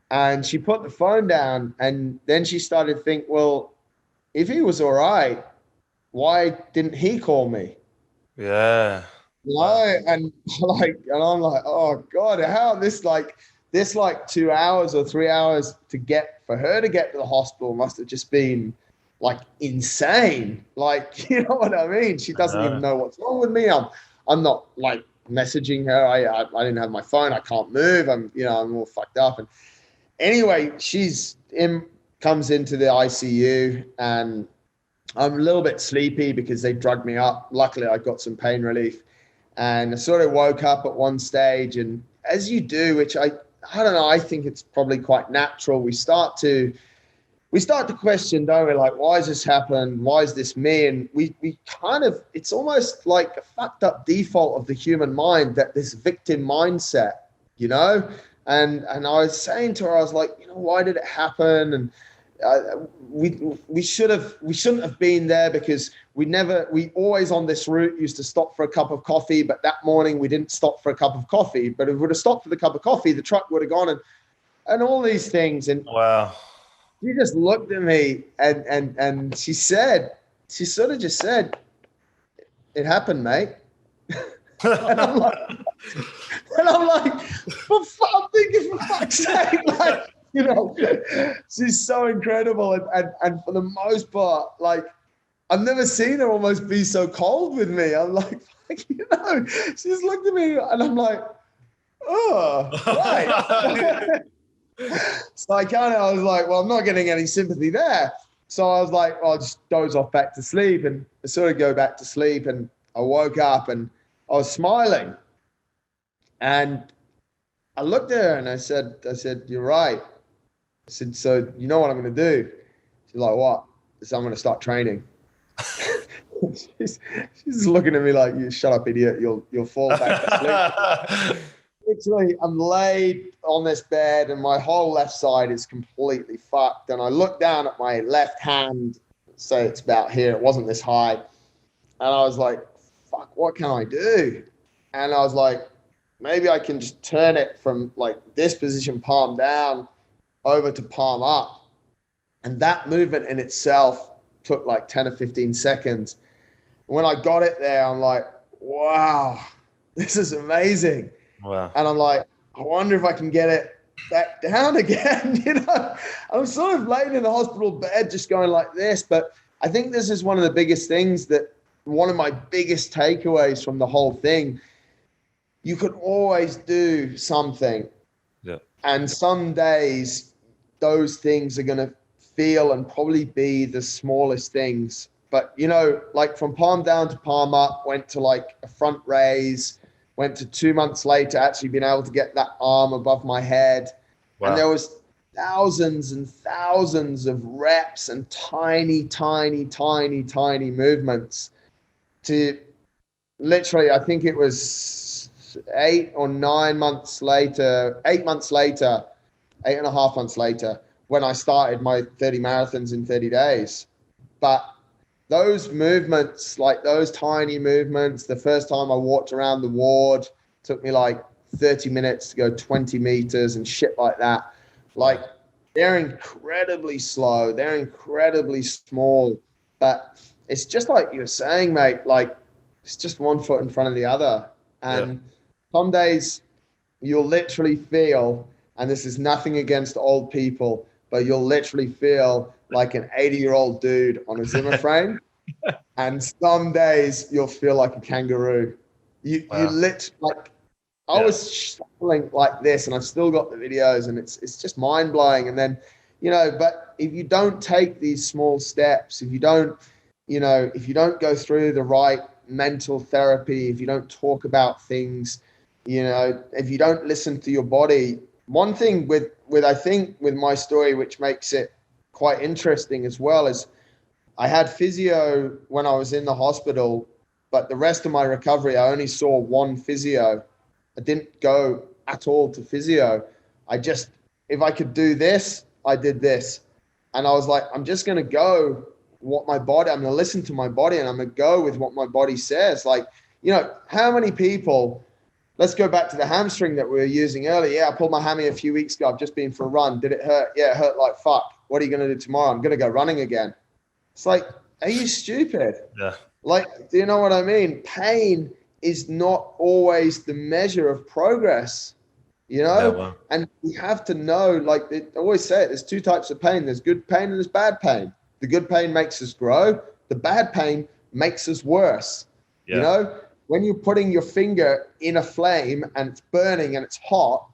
S2: And she put the phone down, and then she started to think, well, if he was all right, why didn't he call me?
S1: Yeah.
S2: You know? And I'm like, oh God, how this 2 hours or 3 hours for her to get to the hospital must have just been like insane. Like, you know what I mean? She doesn't even know what's wrong with me. I'm not like messaging her. I didn't have my phone. I can't move. I'm all fucked up. And anyway, comes into the ICU, and I'm a little bit sleepy because they drugged me up. Luckily, I got some pain relief, and I sort of woke up at one stage, and as you do, which I don't know, I think it's probably quite natural. We start to question, don't we? Like, why has this happened? Why is this me? And we kind of, it's almost like a fucked up default of the human mind, that this victim mindset, you know? And I was saying to her, I was like, you know, why did it happen? And we shouldn't have been there, because we always on this route used to stop for a cup of coffee, but that morning we didn't stop for a cup of coffee. But if we would have stopped for the cup of coffee, the truck would have gone, and all these things. And
S1: wow.
S2: She just looked at me and she sort of just said, it happened, mate. and I'm like, well, I'm thinking, for fuck's sake, like, you know, she's so incredible. And for the most part, like, I've never seen her almost be so cold with me. I'm like, you know, she just looked at me and I'm like, oh, right. So I was like, well, I'm not getting any sympathy there. So I was like, well, I'll just doze off back to sleep. And I sort of go back to sleep, and I woke up and I was smiling. And I looked at her and I said, you're right. I said, so you know what I'm going to do? She's like, what? I said, I'm going to start training. she's looking at me like, you shut up, idiot. You'll fall back to sleep. Literally, I'm laid on this bed and my whole left side is completely fucked. And I look down at my left hand, so it's about here. It wasn't this high. And I was like, fuck, what can I do? And I was like, maybe I can just turn it from like this position, palm down, over to palm up. And that movement in itself took like 10 or 15 seconds. When I got it there, I'm like, wow, this is amazing.
S1: Wow.
S2: And I'm like, I wonder if I can get it back down again. You know, I'm sort of laying in the hospital bed just going like this. But I think this is one of the biggest things, that one of my biggest takeaways from the whole thing. You can always do something.
S1: Yeah.
S2: And some days those things are going to feel and probably be the smallest things. But, you know, like from palm down to palm up, went to like a front raise, went to 2 months later actually being able to get that arm above my head. Wow. And there was thousands and thousands of reps and tiny, tiny, tiny, tiny movements to literally, I think it was 8 or 9 months later, 8 months later, 8.5 months later, when I started my 30 marathons in 30 days. But those movements, like those tiny movements, the first time I walked around the ward, took me like 30 minutes to go 20 meters and shit like that. Like, they're incredibly slow. They're incredibly small. But it's just like you were saying, mate, like it's just one foot in front of the other. And some days you'll literally feel, and this is nothing against old people, but you'll literally feel like an 80-year-old dude on a Zimmer frame. And some days you'll feel like a kangaroo. You literally, like, I was struggling like this, and I've still got the videos, and it's just mind blowing. And then, but if you don't take these small steps, if you don't go through the right mental therapy, if you don't talk about things, if you don't listen to your body, one thing with I think with my story, which makes it quite interesting as well, is I had physio when I was in the hospital, but the rest of my recovery, I only saw one physio. I didn't go at all to physio. If I could do this, I did this. And I was like, I'm just going to go I'm going to listen to my body, and I'm going to go with what my body says. Like, how many people, let's go back to the hamstring that we were using earlier. Yeah, I pulled my hammy a few weeks ago. I've just been for a run. Did it hurt? Yeah, it hurt like fuck. What are you going to do tomorrow? I'm going to go running again. It's like, are you stupid?
S1: Yeah.
S2: Like, do you know what I mean? Pain is not always the measure of progress, And you have to know, like I always say it, there's two types of pain. There's good pain and there's bad pain. The good pain makes us grow. The bad pain makes us worse.
S1: Yeah.
S2: When you're putting your finger in a flame and it's burning and it's hot,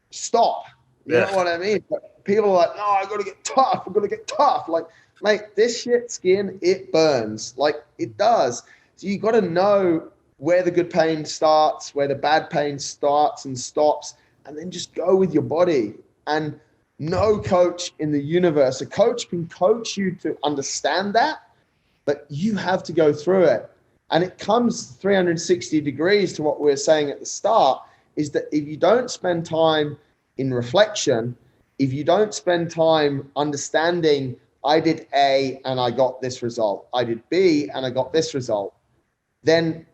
S2: stop. You know what I mean? But people are like, no, I've got to get tough. I've got to get tough. Like, mate, this shit skin, it burns. Like, it does. So you got to know where the good pain starts, where the bad pain starts and stops, and then just go with your body. And no coach in the universe, a coach can coach you to understand that, but you have to go through it. And it comes 360 degrees to what we were saying at the start, is that if you don't spend time in reflection, if you don't spend time understanding, I did A and I got this result, I did B and I got this result, then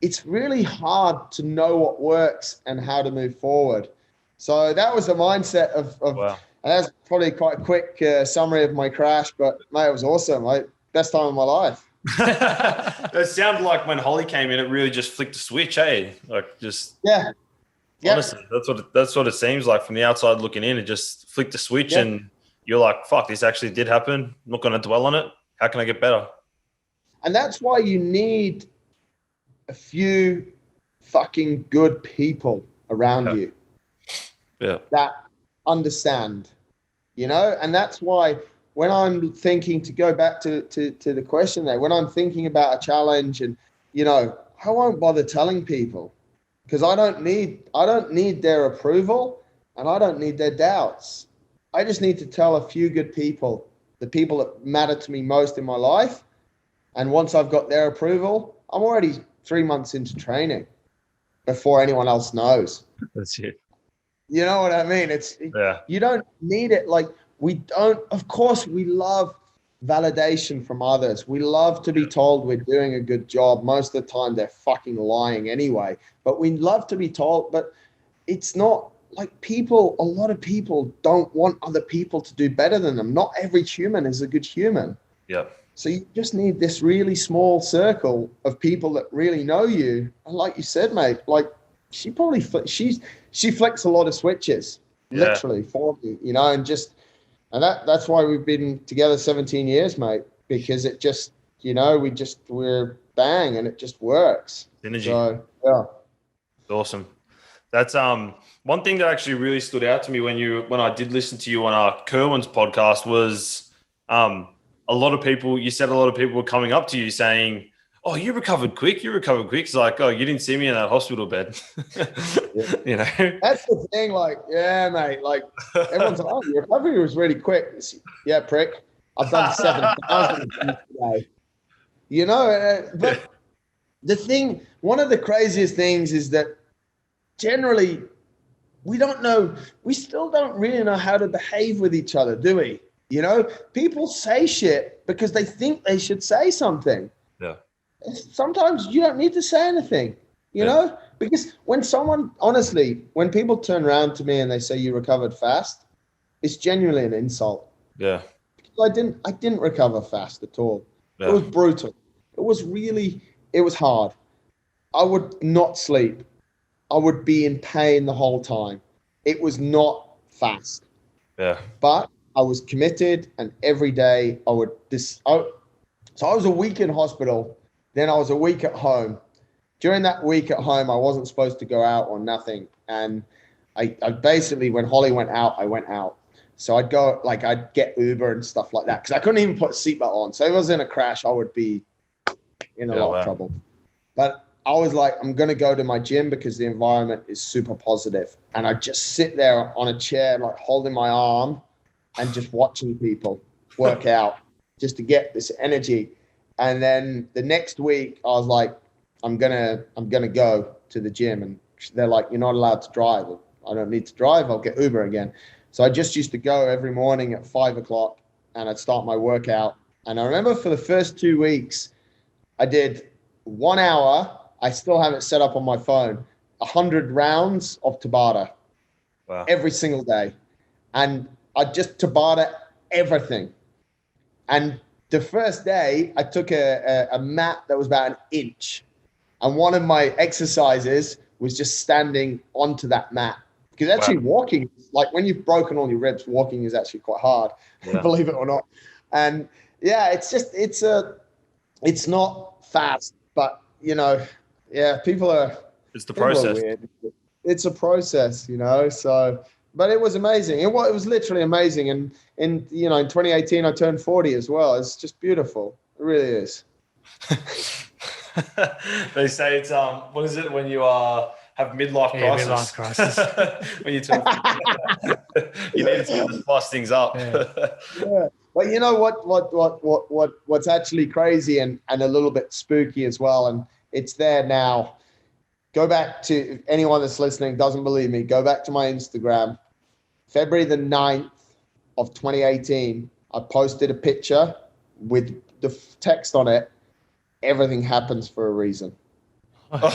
S2: it's really hard to know what works and how to move forward. So that was the mindset of
S1: wow.
S2: And that's probably quite a quick summary of my crash, but mate, it was awesome. Best time of my life.
S1: It sounded like when Holly came in, it really just flicked a switch, eh? Like just honestly, that's what it seems like from the outside looking in. It just flicked a switch, and you're like, "Fuck, this actually did happen. I'm not going to dwell on it. How can I get better?"
S2: And that's why you need a few fucking good people around you.
S1: Yeah.
S2: That understand, and that's why when I'm thinking, to go back to the question there, when I'm thinking about a challenge, and I won't bother telling people, because I don't need their approval, and I don't need their doubts. I just need to tell a few good people, the people that matter to me most in my life. And once I've got their approval, I'm already 3 months into training before anyone else knows.
S1: That's it.
S2: You know what I mean? You don't need it. Like, of course, we love validation from others. We love to be told we're doing a good job. Most of the time, they're fucking lying anyway. But we love to be told, but it's not like a lot of people don't want other people to do better than them. Not every human is a good human.
S1: Yeah.
S2: So you just need this really small circle of people that really know you. And like you said, mate, like she flicks a lot of switches, literally for me, and that's why we've been together 17 years, mate, because it just, we're bang and it just works.
S1: Synergy.
S2: So, yeah.
S1: Awesome. That's one thing that actually really stood out to me when I did listen to you on Kerwin's podcast was a lot of people were coming up to you saying, "Oh, you recovered quick. It's like, "Oh, you didn't see me in that hospital bed."
S2: That's the thing. Like, yeah, mate. Like, everyone's like, "Oh, your recovery was really quick." Yeah, prick. I've done 7,000 today. But the thing, one of the craziest things is that generally we still don't really know how to behave with each other, do we? People say shit because they think they should say something.
S1: Yeah.
S2: Sometimes you don't need to say anything, because when people turn around to me and they say you recovered fast, it's genuinely an insult.
S1: Yeah.
S2: Because I didn't recover fast at all. Yeah. It was brutal. It was hard. I would not sleep. I would be in pain the whole time. It was not fast.
S1: Yeah.
S2: But I was committed, and every day so I was a week in hospital. Then I was a week at home. during that week at home, I wasn't supposed to go out or nothing. And I basically, when Holly went out, I went out. So I'd go, like, I'd get Uber and stuff like that because I couldn't even put a seatbelt on. So if I was in a crash, I would be in a lot of trouble. But I was like, I'm going to go to my gym because the environment is super positive. And I just sit there on a chair, like holding my arm and just watching people work out just to get this energy. And then the next week I was like, I'm gonna go to the gym. And they're like, you're not allowed to drive. I don't need to drive. I'll get Uber again. So I just used to go every morning at 5:00 and I'd start my workout. And I remember for the first 2 weeks, I did 1 hour. I still have it set up on my phone, 100 rounds of Tabata every single day. And I just Tabata everything. And the first day I took a mat that was about 1 inch. And one of my exercises was just standing onto that mat. Because actually walking, like when you've broken all your ribs, walking is actually quite hard, believe it or not. And yeah, it's not fast, but people are.
S1: It's the process.
S2: Weird. It's a process, so, but it was amazing. It was literally amazing. And in 2018, I turned 40 as well. It's just beautiful. It really is.
S1: They say it's what is it when you have midlife crisis?
S3: Midlife crisis.
S1: When you turn, you need to spice things up.
S2: Yeah. But you know what's actually crazy and a little bit spooky as well, and it's there now. Go back to anyone that's listening, doesn't believe me, go back to my Instagram. February the 9th of 2018, I posted a picture with the text on it, everything happens for a reason.
S3: Oh,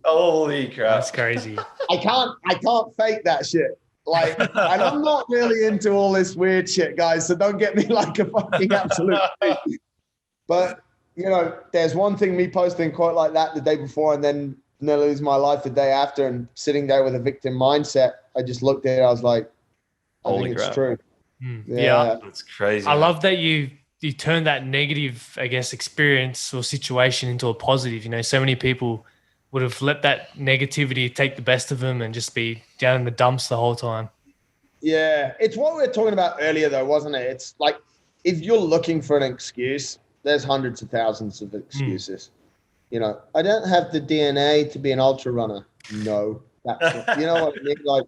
S1: Holy crap.
S3: that's crazy.
S2: I can't fake that shit. Like, and I'm not really into all this weird shit, guys, so don't get me like a fucking absolute freak. But, there's one thing me posting a quote like that the day before and then nearly lose my life the day after and sitting there with a victim mindset. I just looked at it. I was like, I think it's true.
S3: Yeah.
S1: That's crazy.
S3: I love that you turn that negative, I guess, experience or situation into a positive. So many people would have let that negativity take the best of them and just be down in the dumps the whole time.
S2: Yeah. It's what we were talking about earlier though, wasn't it? It's like, if you're looking for an excuse, there's hundreds of thousands of excuses. I don't have the DNA to be an ultra runner. No, you know what I mean? Like,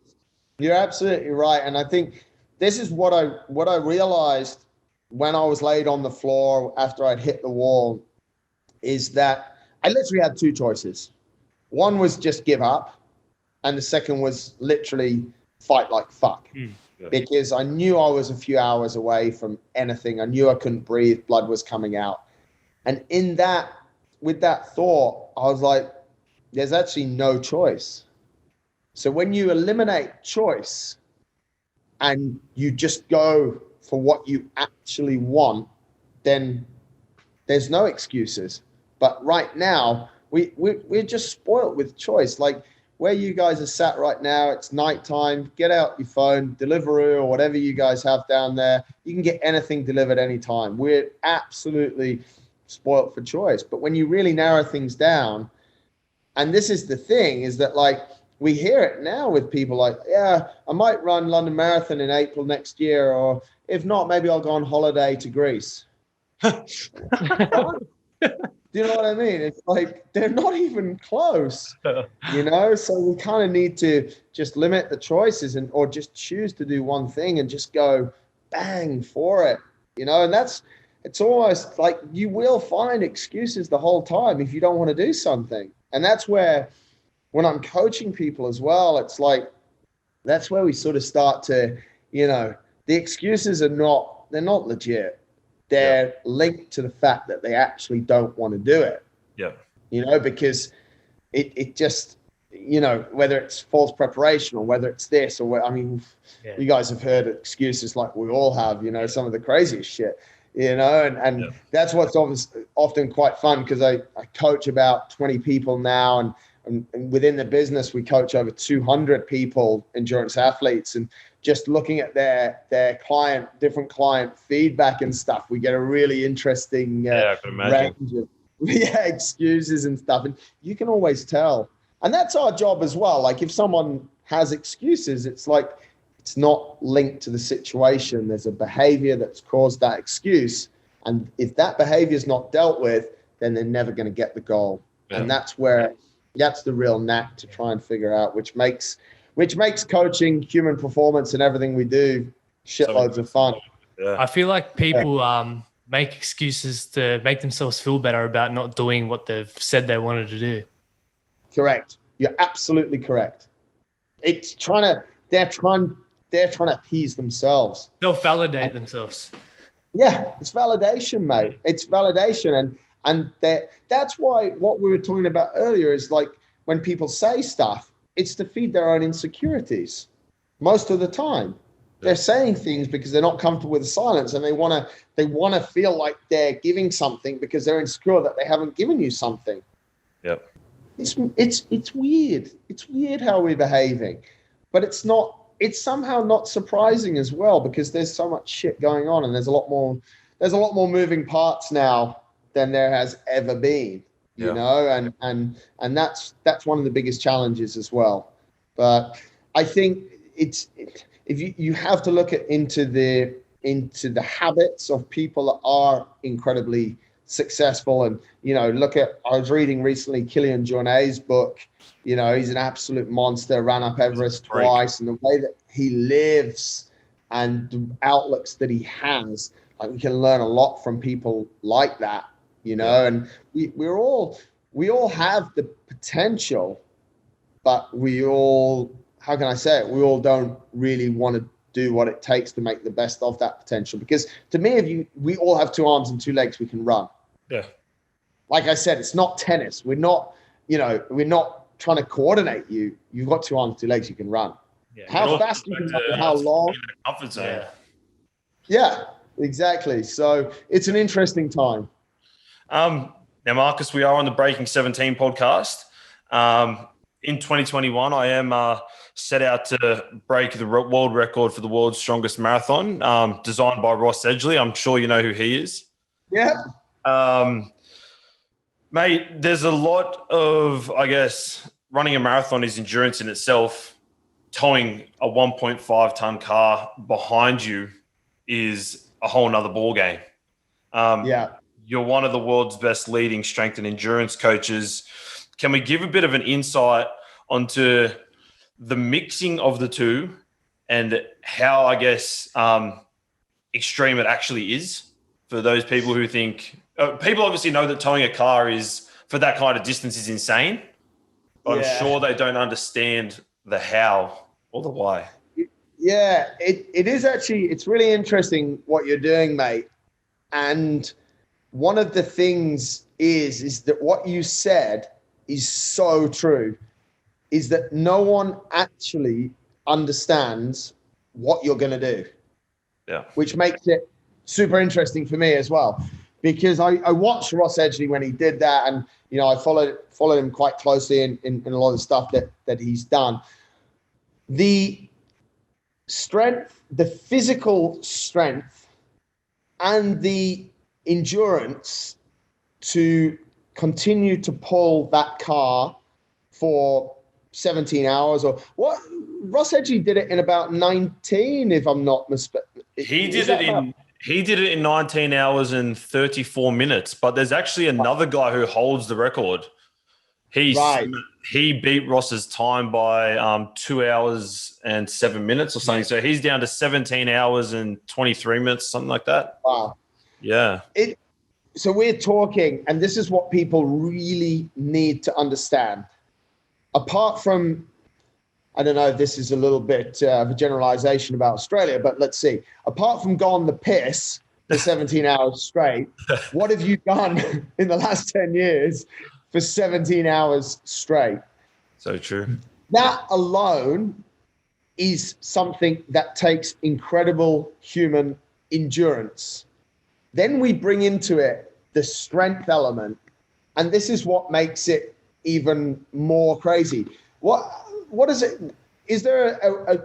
S2: you're absolutely right. And I think this is what I realized when I was laid on the floor after I'd hit the wall, is that I literally had two choices. One was just give up, and the second was literally fight like fuck. Because I knew I was a few hours away from anything. I knew I couldn't breathe. Blood was coming out. And with that thought, I was like, there's actually no choice. So when you eliminate choice and you just go for what you actually want, then there's no excuses. But right now, we're just spoiled with choice. Like, where you guys are sat right now, it's nighttime. Get out your phone, Deliveroo or whatever you guys have down there. You can get anything delivered anytime. We're absolutely spoiled for choice. But when you really narrow things down, and this is the thing, is that like we hear it now with people like, yeah, I might run London Marathon in April next year, or if not, maybe I'll go on holiday to Greece. Do you know what I mean? It's like they're not even close, So we kind of need to just limit the choices or just choose to do one thing and just go bang for it, And it's almost like you will find excuses the whole time if you don't want to do something. And that's where, when I'm coaching people as well, it's like that's where we sort of start to, the excuses they're not legit. They're linked to the fact that they actually don't want to do it. Yeah. Because it just, whether it's false preparation or whether it's this or you guys have heard excuses like we all have, some of the craziest shit, and that's what's often quite fun because I coach about 20 people now and within the business, we coach over 200 people, endurance athletes, and just looking at their different client feedback and stuff, we get a really interesting range yeah, excuses and stuff. And you can always tell. And that's our job as well. Like if someone has excuses, it's like it's not linked to the situation. There's a behavior that's caused that excuse. And if that behavior is not dealt with, then they're never going to get the goal. Yeah. And that's the real knack to try and figure out, which makes coaching, human performance, and everything we do shitloads of fun.
S3: Yeah. I feel like people make excuses to make themselves feel better about not doing what they've said they wanted to do.
S2: Correct. You're absolutely correct. They're trying to appease themselves.
S3: They'll validate themselves.
S2: Yeah, it's validation, mate. It's validation. And that's why what we were talking about earlier is like when people say stuff, it's to feed their own insecurities. Most of the time. They're saying things because they're not comfortable with the silence, and they want to feel like they're giving something because they're insecure that they haven't given you something.
S1: Yep.
S2: It's weird. It's weird how we're behaving, but it's somehow not surprising as well because there's so much shit going on and there's a lot more moving parts now than there has ever been, you know, and that's one of the biggest challenges as well. But I think if you have to look into the habits of people that are incredibly successful, and I was reading recently Killian Jornet's book. He's an absolute monster, ran up Everest twice, and the way that he lives and the outlooks that he has, like we can learn a lot from people like that, and we all have the potential, but we all, how can I say it? We all don't really want to do what it takes to make the best of that potential. Because to me, we all have 2 arms and 2 legs, we can run.
S1: Yeah.
S2: Like I said, it's not tennis. We're not trying to coordinate you. You've got 2 arms, 2 legs, you can run. Yeah. How fast you can run, how long.
S1: Comfort zone.
S2: Yeah, exactly. So it's an interesting time.
S1: Now, Marcus, we are on the Breaking 17 podcast. In 2021, I am set out to break the world record for the world's strongest marathon, designed by Ross Edgley. I'm sure you know who he is.
S2: Yeah.
S1: Mate, there's a lot of, I guess, running a marathon is endurance in itself. Towing a 1.5 ton car behind you is a whole nother ball game. You're one of the world's best leading strength and endurance coaches. Can we give a bit of an insight onto the mixing of the two and how, I guess, extreme it actually is for those people who think people obviously know that towing a car is for that kind of distance is insane, but I'm sure they don't understand the how or the why.
S2: Yeah, it is actually, it's really interesting what you're doing, mate. And one of the things is that what you said is so true, is that no one actually understands what you're going to do.
S1: Yeah.
S2: Which makes it super interesting for me as well, because I watched Ross Edgley when he did that, and I followed him quite closely in a lot of stuff that he's done. The strength, the physical strength, and the endurance to continue to pull that car for 17 hours or what? Ross Edgley did it in about 19, if I'm not mistaken.
S1: He did it in 19 hours and 34 minutes, but there's actually another guy who holds the record. He beat Ross's time by 2 hours and 7 minutes or something. So he's down to 17 hours and 23 minutes, something like that.
S2: Wow.
S1: Yeah.
S2: So we're talking, and this is what people really need to understand. Apart from, I don't know if this is a little bit of a generalization about Australia, but let's see. Apart from going the piss for 17 hours straight, what have you done in the last 10 years for 17 hours straight?
S1: So true.
S2: That alone is something that takes incredible human endurance. Then we bring into it the strength element, and this is what makes it even more crazy. What is it? Is there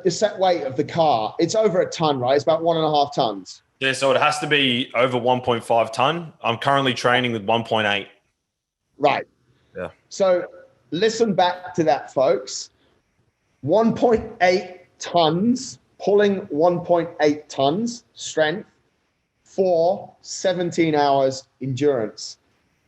S2: a set weight of the car? It's over a ton, right? It's about 1.5 tons.
S1: Yeah, so it has to be over 1.5 ton. I'm currently training with 1.8.
S2: Right.
S1: Yeah.
S2: So listen back to that, folks. 1.8 tons, pulling 1.8 tons strength for 17 hours endurance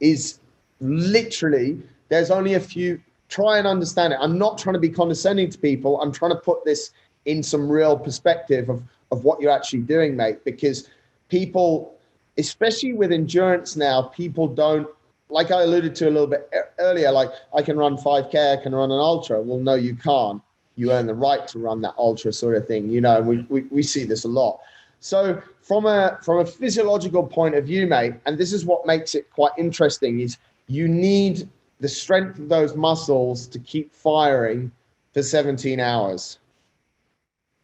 S2: is literally, there's only a few, try and understand it. I'm not trying to be condescending to people. I'm trying to put this in some real perspective of what you're actually doing, mate, because people, especially with endurance now, people don't, like I alluded to a little bit earlier, like I can run 5K, I can run an ultra. Well, no, you can't. You earn the right to run that ultra sort of thing, you know, and we see this a lot. So from a physiological point of view, mate, and this is what makes it quite interesting, is you need the strength of those muscles to keep firing for 17 hours.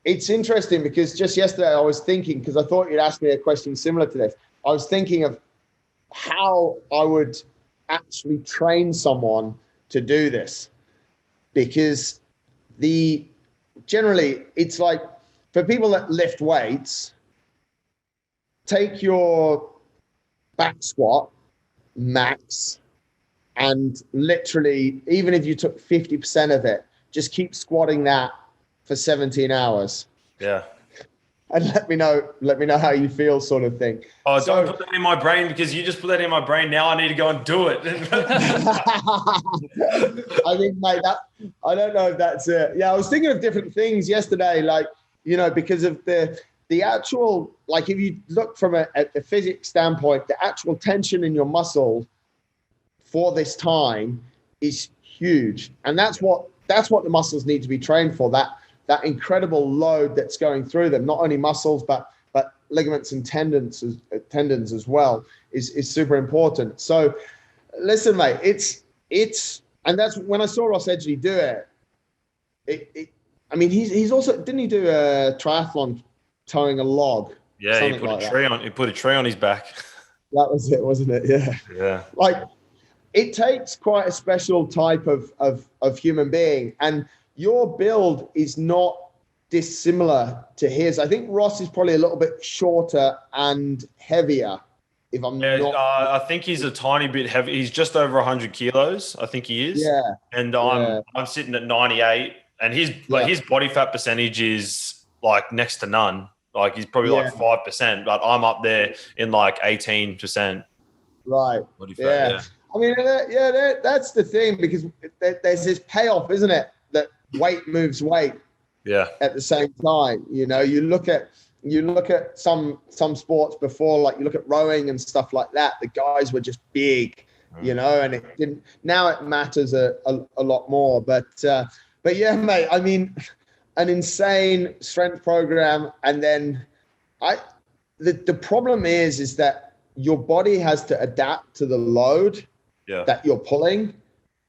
S2: It's interesting because just yesterday I was thinking, because I thought you'd ask me a question similar to this. I was thinking of how I would actually train someone to do this, because generally it's like for people that lift weights, take your back squat max and literally, even if you took 50% of it, just keep squatting that for 17 hours.
S1: Yeah.
S2: And let me know how you feel, sort of thing.
S1: Oh, don't put that in my brain, because you just put that in my brain. Now I need to go and do it.
S2: I think, mate, I don't know if that's it. Yeah, I was thinking of different things yesterday, like, you know, because of the actual, like if you look from a physics standpoint, the actual tension in your muscle for this time is huge. And that's what the muscles need to be trained for, that incredible load that's going through them, not only muscles, but ligaments and tendons as well is super important. So listen, mate, it's, and that's when I saw Ross Edgley do it. I mean, he's also, didn't he do a triathlon towing a log?
S1: Yeah, he put like a tree on. He put a tree on his back.
S2: That was it, wasn't it? Yeah.
S1: Yeah.
S2: Like, it takes quite a special type of human being, and your build is not dissimilar to his. I think Ross is probably a little bit shorter and heavier. If I'm not,
S1: I think he's a tiny bit heavy. He's just over 100 kilos. I think he is.
S2: Yeah.
S1: And I'm sitting at 98, and his body fat percentage is like next to none. Like he's probably like 5%, but I'm up there in like 18%.
S2: Right.
S1: Body fat, yeah.
S2: I mean, that's the thing, because there's this payoff, isn't it? That weight moves weight.
S1: Yeah.
S2: At the same time, you know, you look at some sports before, like you look at rowing and stuff like that. The guys were just big, you know, and it didn't. Now it matters a lot more. But yeah, mate. I mean, an insane strength program, and then the problem is that your body has to adapt to the load that you're pulling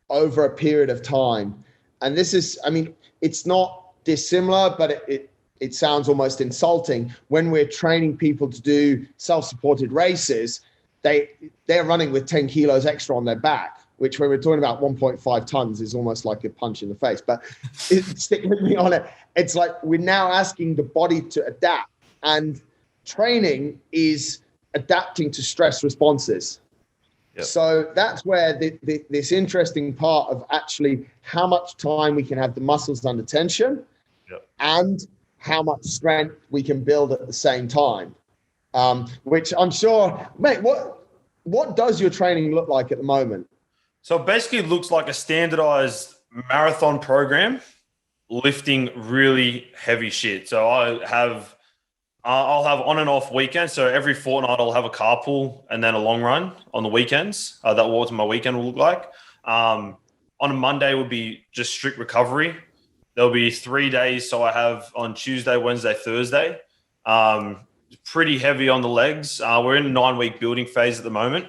S2: over a period of time. And this is, I mean, it's not dissimilar, but it sounds almost insulting when we're training people to do self-supported races. They're running with 10 kilos extra on their back, which when we're talking about 1.5 tons is almost like a punch in the face. But stick with me on it. It's like we're now asking the body to adapt, and training is adapting to stress responses. Yep. So that's where this interesting part of actually how much time we can have the muscles under tension, and how much strength we can build at the same time, which I'm sure, mate, what does your training look like at the moment?
S1: So it basically looks like a standardized marathon program, lifting really heavy shit. So I'll have on and off weekends. So every fortnight I'll have a carpool and then a long run on the weekends. That's what my weekend will look like. On a Monday would be just strict recovery. There'll be 3 days. So I have on Tuesday, Wednesday, Thursday. Pretty heavy on the legs. We're in a 9-week building phase at the moment.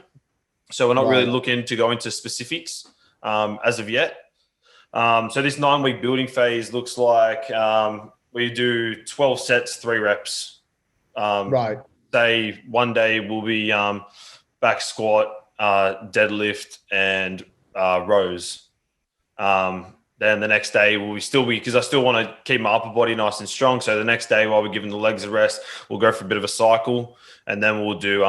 S1: So we're not really looking to go into specifics as of yet. So this 9-week building phase looks like we do 12 sets, 3 reps. Say one day will be back squat, deadlift, and rows. Then the next day will still be, because I still want to keep my upper body nice and strong. So the next day, while we're giving the legs a rest, we'll go for a bit of a cycle, and then we'll do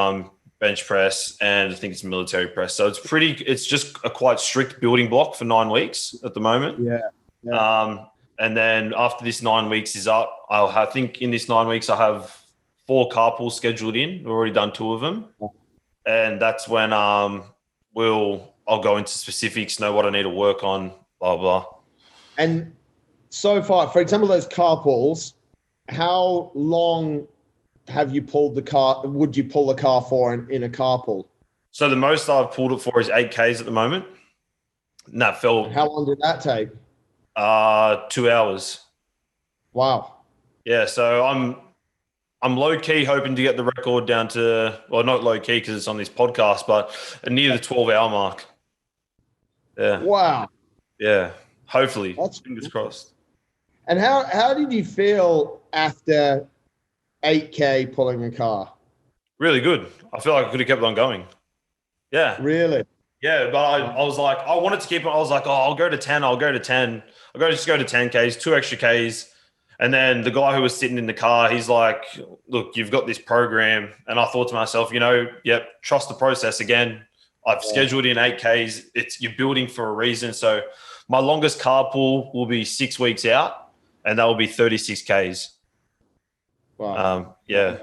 S1: bench press, and I think it's military press. So it's just a quite strict building block for 9 weeks at the moment.
S2: Yeah.
S1: And then after this 9 weeks is up, I think in this 9 weeks I have 4 carpools scheduled in. We've already done 2 of them. And that's when I'll go into specifics, know what I need to work on, blah, blah.
S2: And so far, for example, those carpools, how long have you pulled the car? Would you pull the car for in a carpool?
S1: So the most I've pulled it for is 8Ks at the moment. And that felt...
S2: How long did that take?
S1: 2 hours.
S2: Wow.
S1: Yeah, so I'm low key hoping to get the record down to, well, not low key because it's on this podcast, but near the 12-hour mark. Yeah.
S2: Wow.
S1: Yeah. Hopefully.
S2: That's
S1: fingers crossed.
S2: And how did you feel after 8K pulling a car?
S1: Really good. I feel like I could have kept on going. Yeah.
S2: Really?
S1: Yeah, but I was like, I wanted to keep it. I was like, I'll go to 10. I'll go to 10. Just go to 10Ks, 2 extra Ks. And then the guy who was sitting in the car, he's like, look, you've got this program. And I thought to myself, trust the process again. I've scheduled in 8Ks. You're building for a reason. So my longest carpool will be 6 weeks out, and that will be 36 Ks.
S2: Wow.
S1: Yeah.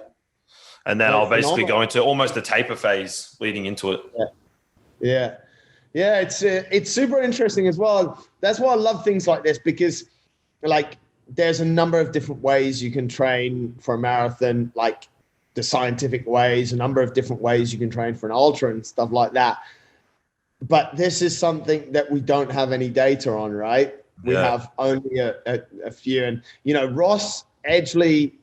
S1: And then I'll basically go into almost a taper phase leading into it.
S2: Yeah. Yeah. It's super interesting as well. That's why I love things like this, because like there's a number of different ways you can train for a marathon, like the scientific ways, a number of different ways you can train for an ultra and stuff like that. But this is something that we don't have any data on, right? We have only a few. And, Ross Edgley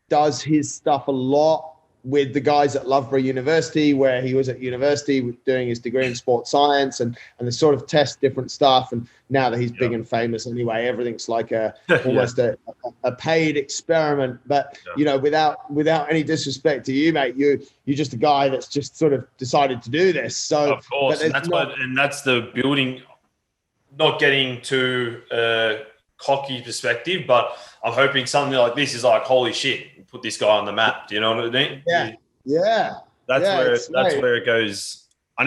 S2: does his stuff a lot with the guys at Loughborough University, where he was at university doing his degree in sports science, and they sort of test different stuff. And now that he's big and famous anyway, everything's like almost a paid experiment. But, without any disrespect to you, mate, you're just a guy that's just sort of decided to do this. So
S1: of course, and that's the building, not getting too cocky perspective, but I'm hoping something like this is like, holy shit, put this guy on the map. Do you know what I mean?
S2: Yeah.
S1: That's where it goes. I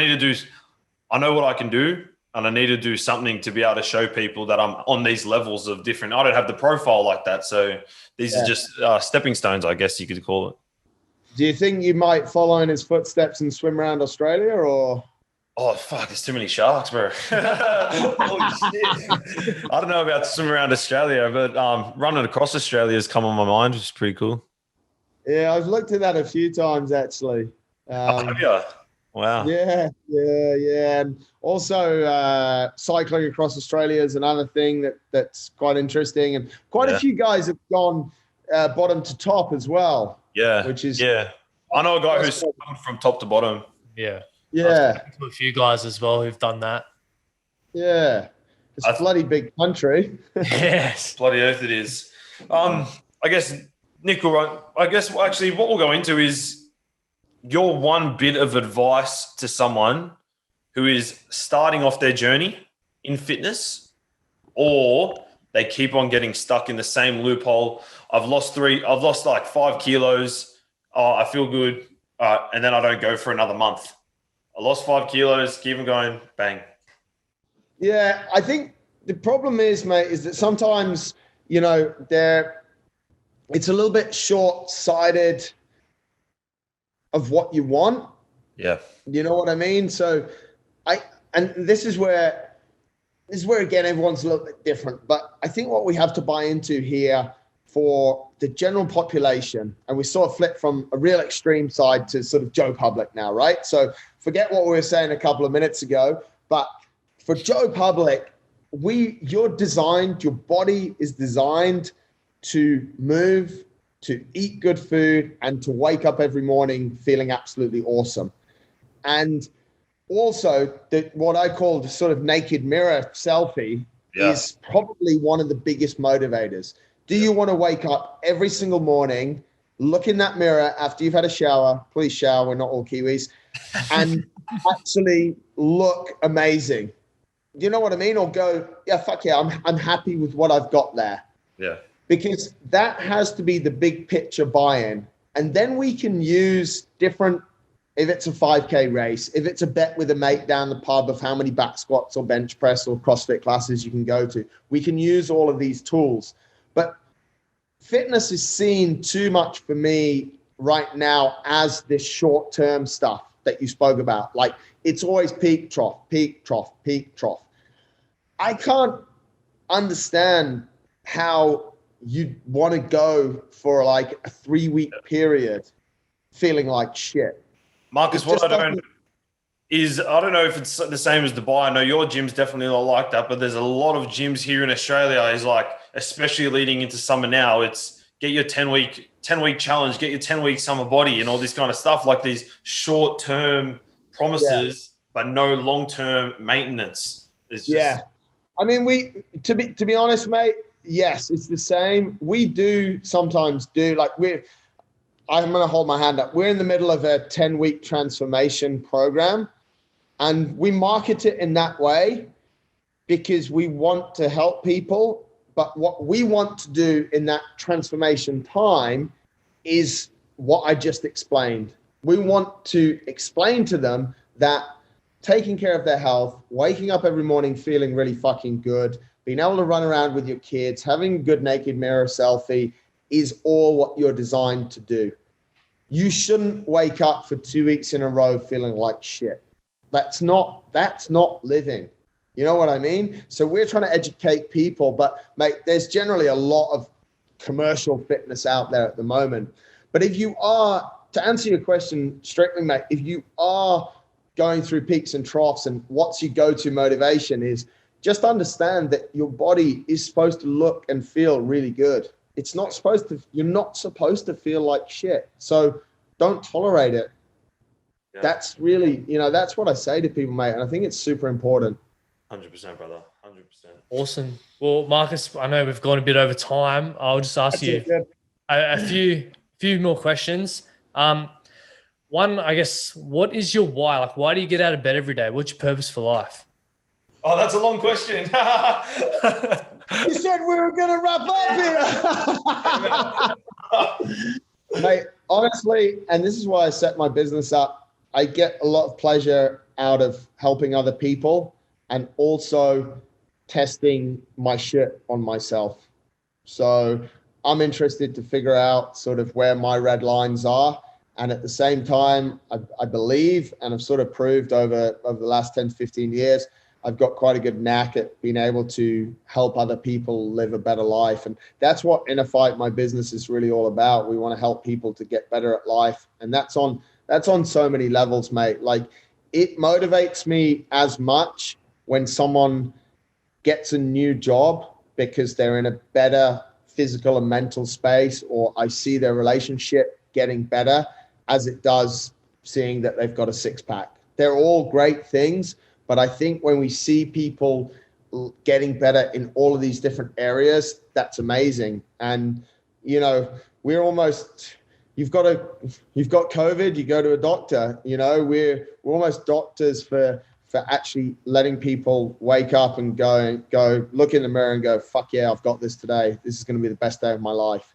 S1: know what I can do, and I need to do something to be able to show people that I'm on these levels of different. I don't have the profile like that. So these are just stepping stones, I guess you could call it.
S2: Do you think you might follow in his footsteps and swim around Australia, or?
S1: Oh, fuck, there's too many sharks, bro. Holy shit. I don't know about swimming around Australia, but running across Australia has come on my mind, which is pretty cool.
S2: Yeah, I've looked at that a few times, actually.
S1: Have you? Wow.
S2: Yeah. And also cycling across Australia is another thing that's quite interesting. And quite a few guys have gone bottom to top as well.
S1: Yeah.
S2: Which is...
S1: Yeah. I know a guy who's come from top to bottom.
S3: Yeah.
S2: Yeah.
S3: To a few guys as well who've done that.
S2: Yeah. It's a bloody big country.
S3: Yes.
S1: Bloody earth it is. I guess, Nick, actually what we'll go into is your one bit of advice to someone who is starting off their journey in fitness, or they keep on getting stuck in the same loophole. I've lost like 5 kilos. Oh, I feel good. And then I don't go for another month. I lost 5 kilos, keep them going, bang.
S2: Yeah, I think the problem is, mate, is that sometimes, it's a little bit short-sighted of what you want.
S1: Yeah.
S2: You know what I mean? So this is where again, everyone's a little bit different, but I think what we have to buy into here for the general population, and we saw a flip from a real extreme side to sort of Joe Public now, right? So forget what we were saying a couple of minutes ago, but for Joe Public, your body is designed to move, to eat good food, and to wake up every morning feeling absolutely awesome. And also what I call the sort of naked mirror selfie is probably one of the biggest motivators. Do you want to wake up every single morning, look in that mirror after you've had a shower? Please shower, we're not all Kiwis, and actually look amazing? You know what I mean? Or go, yeah, fuck yeah, I'm happy with what I've got there.
S1: Yeah.
S2: Because that has to be the big picture buy-in. And then we can use different if it's a 5K race, if it's a bet with a mate down the pub of how many back squats or bench press or CrossFit classes you can go to. We can use all of these tools. But fitness is seen too much for me right now as this short-term stuff that you spoke about. Like, it's always peak, trough, peak, trough, peak, trough. I can't understand how you want to go for like a 3-week period feeling like shit.
S1: Marcus, what I don't is, I don't know if it's the same as Dubai. I know your gym's definitely not like that, but there's a lot of gyms here in Australia is like, especially leading into summer now, it's get your 10-week challenge, get your 10-week summer body and all this kind of stuff, like these short-term promises, but no long-term maintenance. It's just,
S2: I mean, to be honest, mate, yes, it's the same. We do sometimes do, like, I'm going to hold my hand up. We're in the middle of a 10-week transformation program, and we market it in that way because we want to help people. But what we want to do in that transformation time is what I just explained. We want to explain to them that taking care of their health, waking up every morning feeling really fucking good, being able to run around with your kids, having a good naked mirror selfie is all what you're designed to do. You shouldn't wake up for 2 weeks in a row feeling like shit. That's not living. You know what I mean? So we're trying to educate people, but mate, there's generally a lot of commercial fitness out there at the moment. But if you are, to answer your question strictly, mate, if you are going through peaks and troughs and what's your go-to motivation is just understand that your body is supposed to look and feel really good. It's not supposed to, you're not supposed to feel like shit. So don't tolerate it. Yeah. That's really, that's what I say to people, mate. And I think it's super important.
S1: 100%, brother. 100%.
S3: Awesome. Well, Marcus, I know we've gone a bit over time. I'll just ask you a few more questions. One, I guess, what is your why? Like, why do you get out of bed every day? What's your purpose for life?
S1: Oh, that's a long question.
S2: You said we were going to wrap up here. Mate, honestly, and this is why I set my business up, I get a lot of pleasure out of helping other people and also testing my shit on myself. So I'm interested to figure out sort of where my red lines are. And at the same time, I believe, and I've sort of proved over the last 10 to 15 years, I've got quite a good knack at being able to help other people live a better life. And that's what Inner Fight, my business, is really all about. We want to help people to get better at life. And that's on so many levels, mate. Like, it motivates me as much when someone gets a new job because they're in a better physical and mental space, or I see their relationship getting better, as it does seeing that they've got a six-pack. They're all great things. But I think when we see people getting better in all of these different areas, that's amazing. And, we're almost, you've got COVID, you go to a doctor, we're almost doctors for actually letting people wake up and go look in the mirror and go, fuck yeah, I've got this today. This is going to be the best day of my life,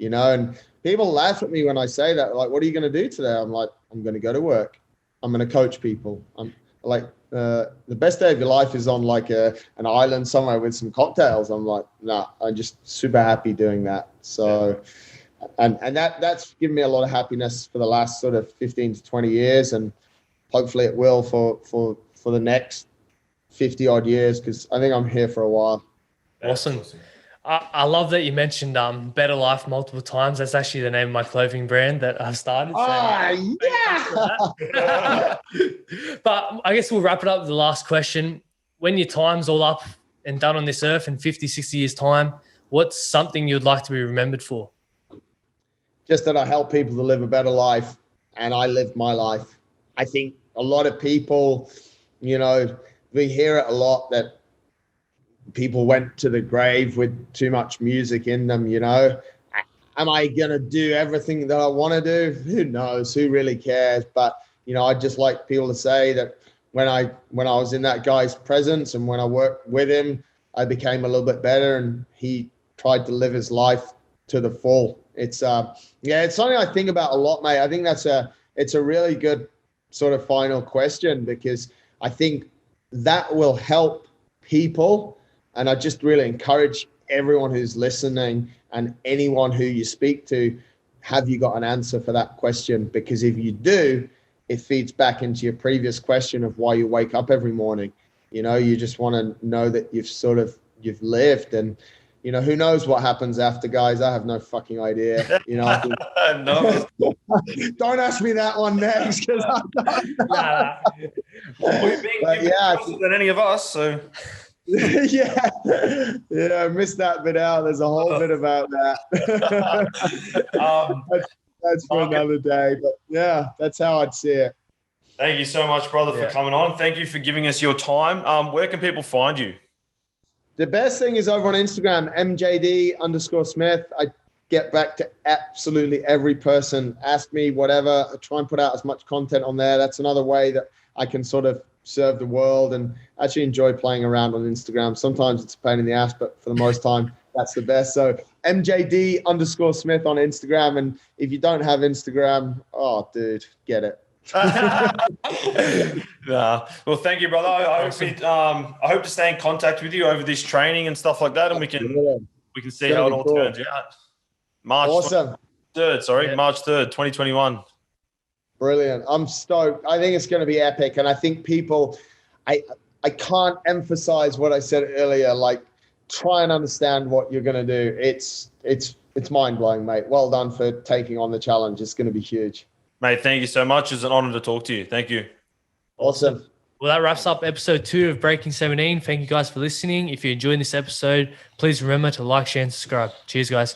S2: and people laugh at me when I say that, like, what are you going to do today? I'm like, I'm going to go to work. I'm going to coach people. I'm like, the best day of your life is on like an island somewhere with some cocktails. I'm like, nah, I'm just super happy doing that. So, and that's given me a lot of happiness for the last sort of 15 to 20 years. And hopefully it will for the next 50 odd years, because I think I'm here for a while.
S3: Awesome. I love that you mentioned Better Life multiple times. That's actually the name of my clothing brand that I've started.
S2: Yeah.
S3: But I guess we'll wrap it up with the last question. When your time's all up and done on this earth in 50, 60 years' time, what's something you'd like to be remembered for?
S2: Just that I help people to live a better life, and I live my life. I think a lot of people, we hear it a lot that people went to the grave with too much music in them, Am I going to do everything that I want to do? Who knows? Who really cares? But, I'd just like people to say that when I was in that guy's presence and when I worked with him, I became a little bit better, and he tried to live his life to the full. It's something I think about a lot, mate. I think that's it's a really good sort of final question, because I think that will help people. And I just really encourage everyone who's listening and anyone who you speak to, have you got an answer for that question? Because if you do, it feeds back into your previous question of why you wake up every morning. You know, you just want to know that you've lived, and, you know, who knows what happens after, guys. I have no fucking idea. You know,
S1: No.
S2: don't ask me that one next, because I don't know.
S3: Nah.
S1: Well, you're being closer than any of us, so.
S2: yeah, I missed that bit out. There's a whole bit about that. That's for another day. But yeah, that's how I'd see it.
S1: Thank you so much, brother, for coming on. Thank you for giving us your time. Where can people find you?
S2: The best thing is over on Instagram, MJD_Smith. I get back to absolutely every person. Ask me whatever. I try and put out as much content on there. That's another way that I can sort of serve the world, and actually enjoy playing around on Instagram. Sometimes it's a pain in the ass, but for the most time, that's the best. So MJD_Smith on Instagram. And if you don't have Instagram, oh, dude, get it.
S1: Nah. Well, thank you, brother. I hope to stay in contact with you over this training and stuff like that, and we can see how it all turns out. March 3rd, 2021.
S2: Brilliant. I'm stoked. I think it's going to be epic. And I think people, I can't emphasize what I said earlier, like, try and understand what you're going to do. It's mind blowing, mate. Well done for taking on the challenge. It's going to be huge.
S1: Mate, thank you so much. It's an honor to talk to you. Thank you.
S2: Awesome.
S3: Well, that wraps up episode 2 of Breaking 17. Thank you guys for listening. If you enjoyed this episode, please remember to like, share, and subscribe. Cheers, guys.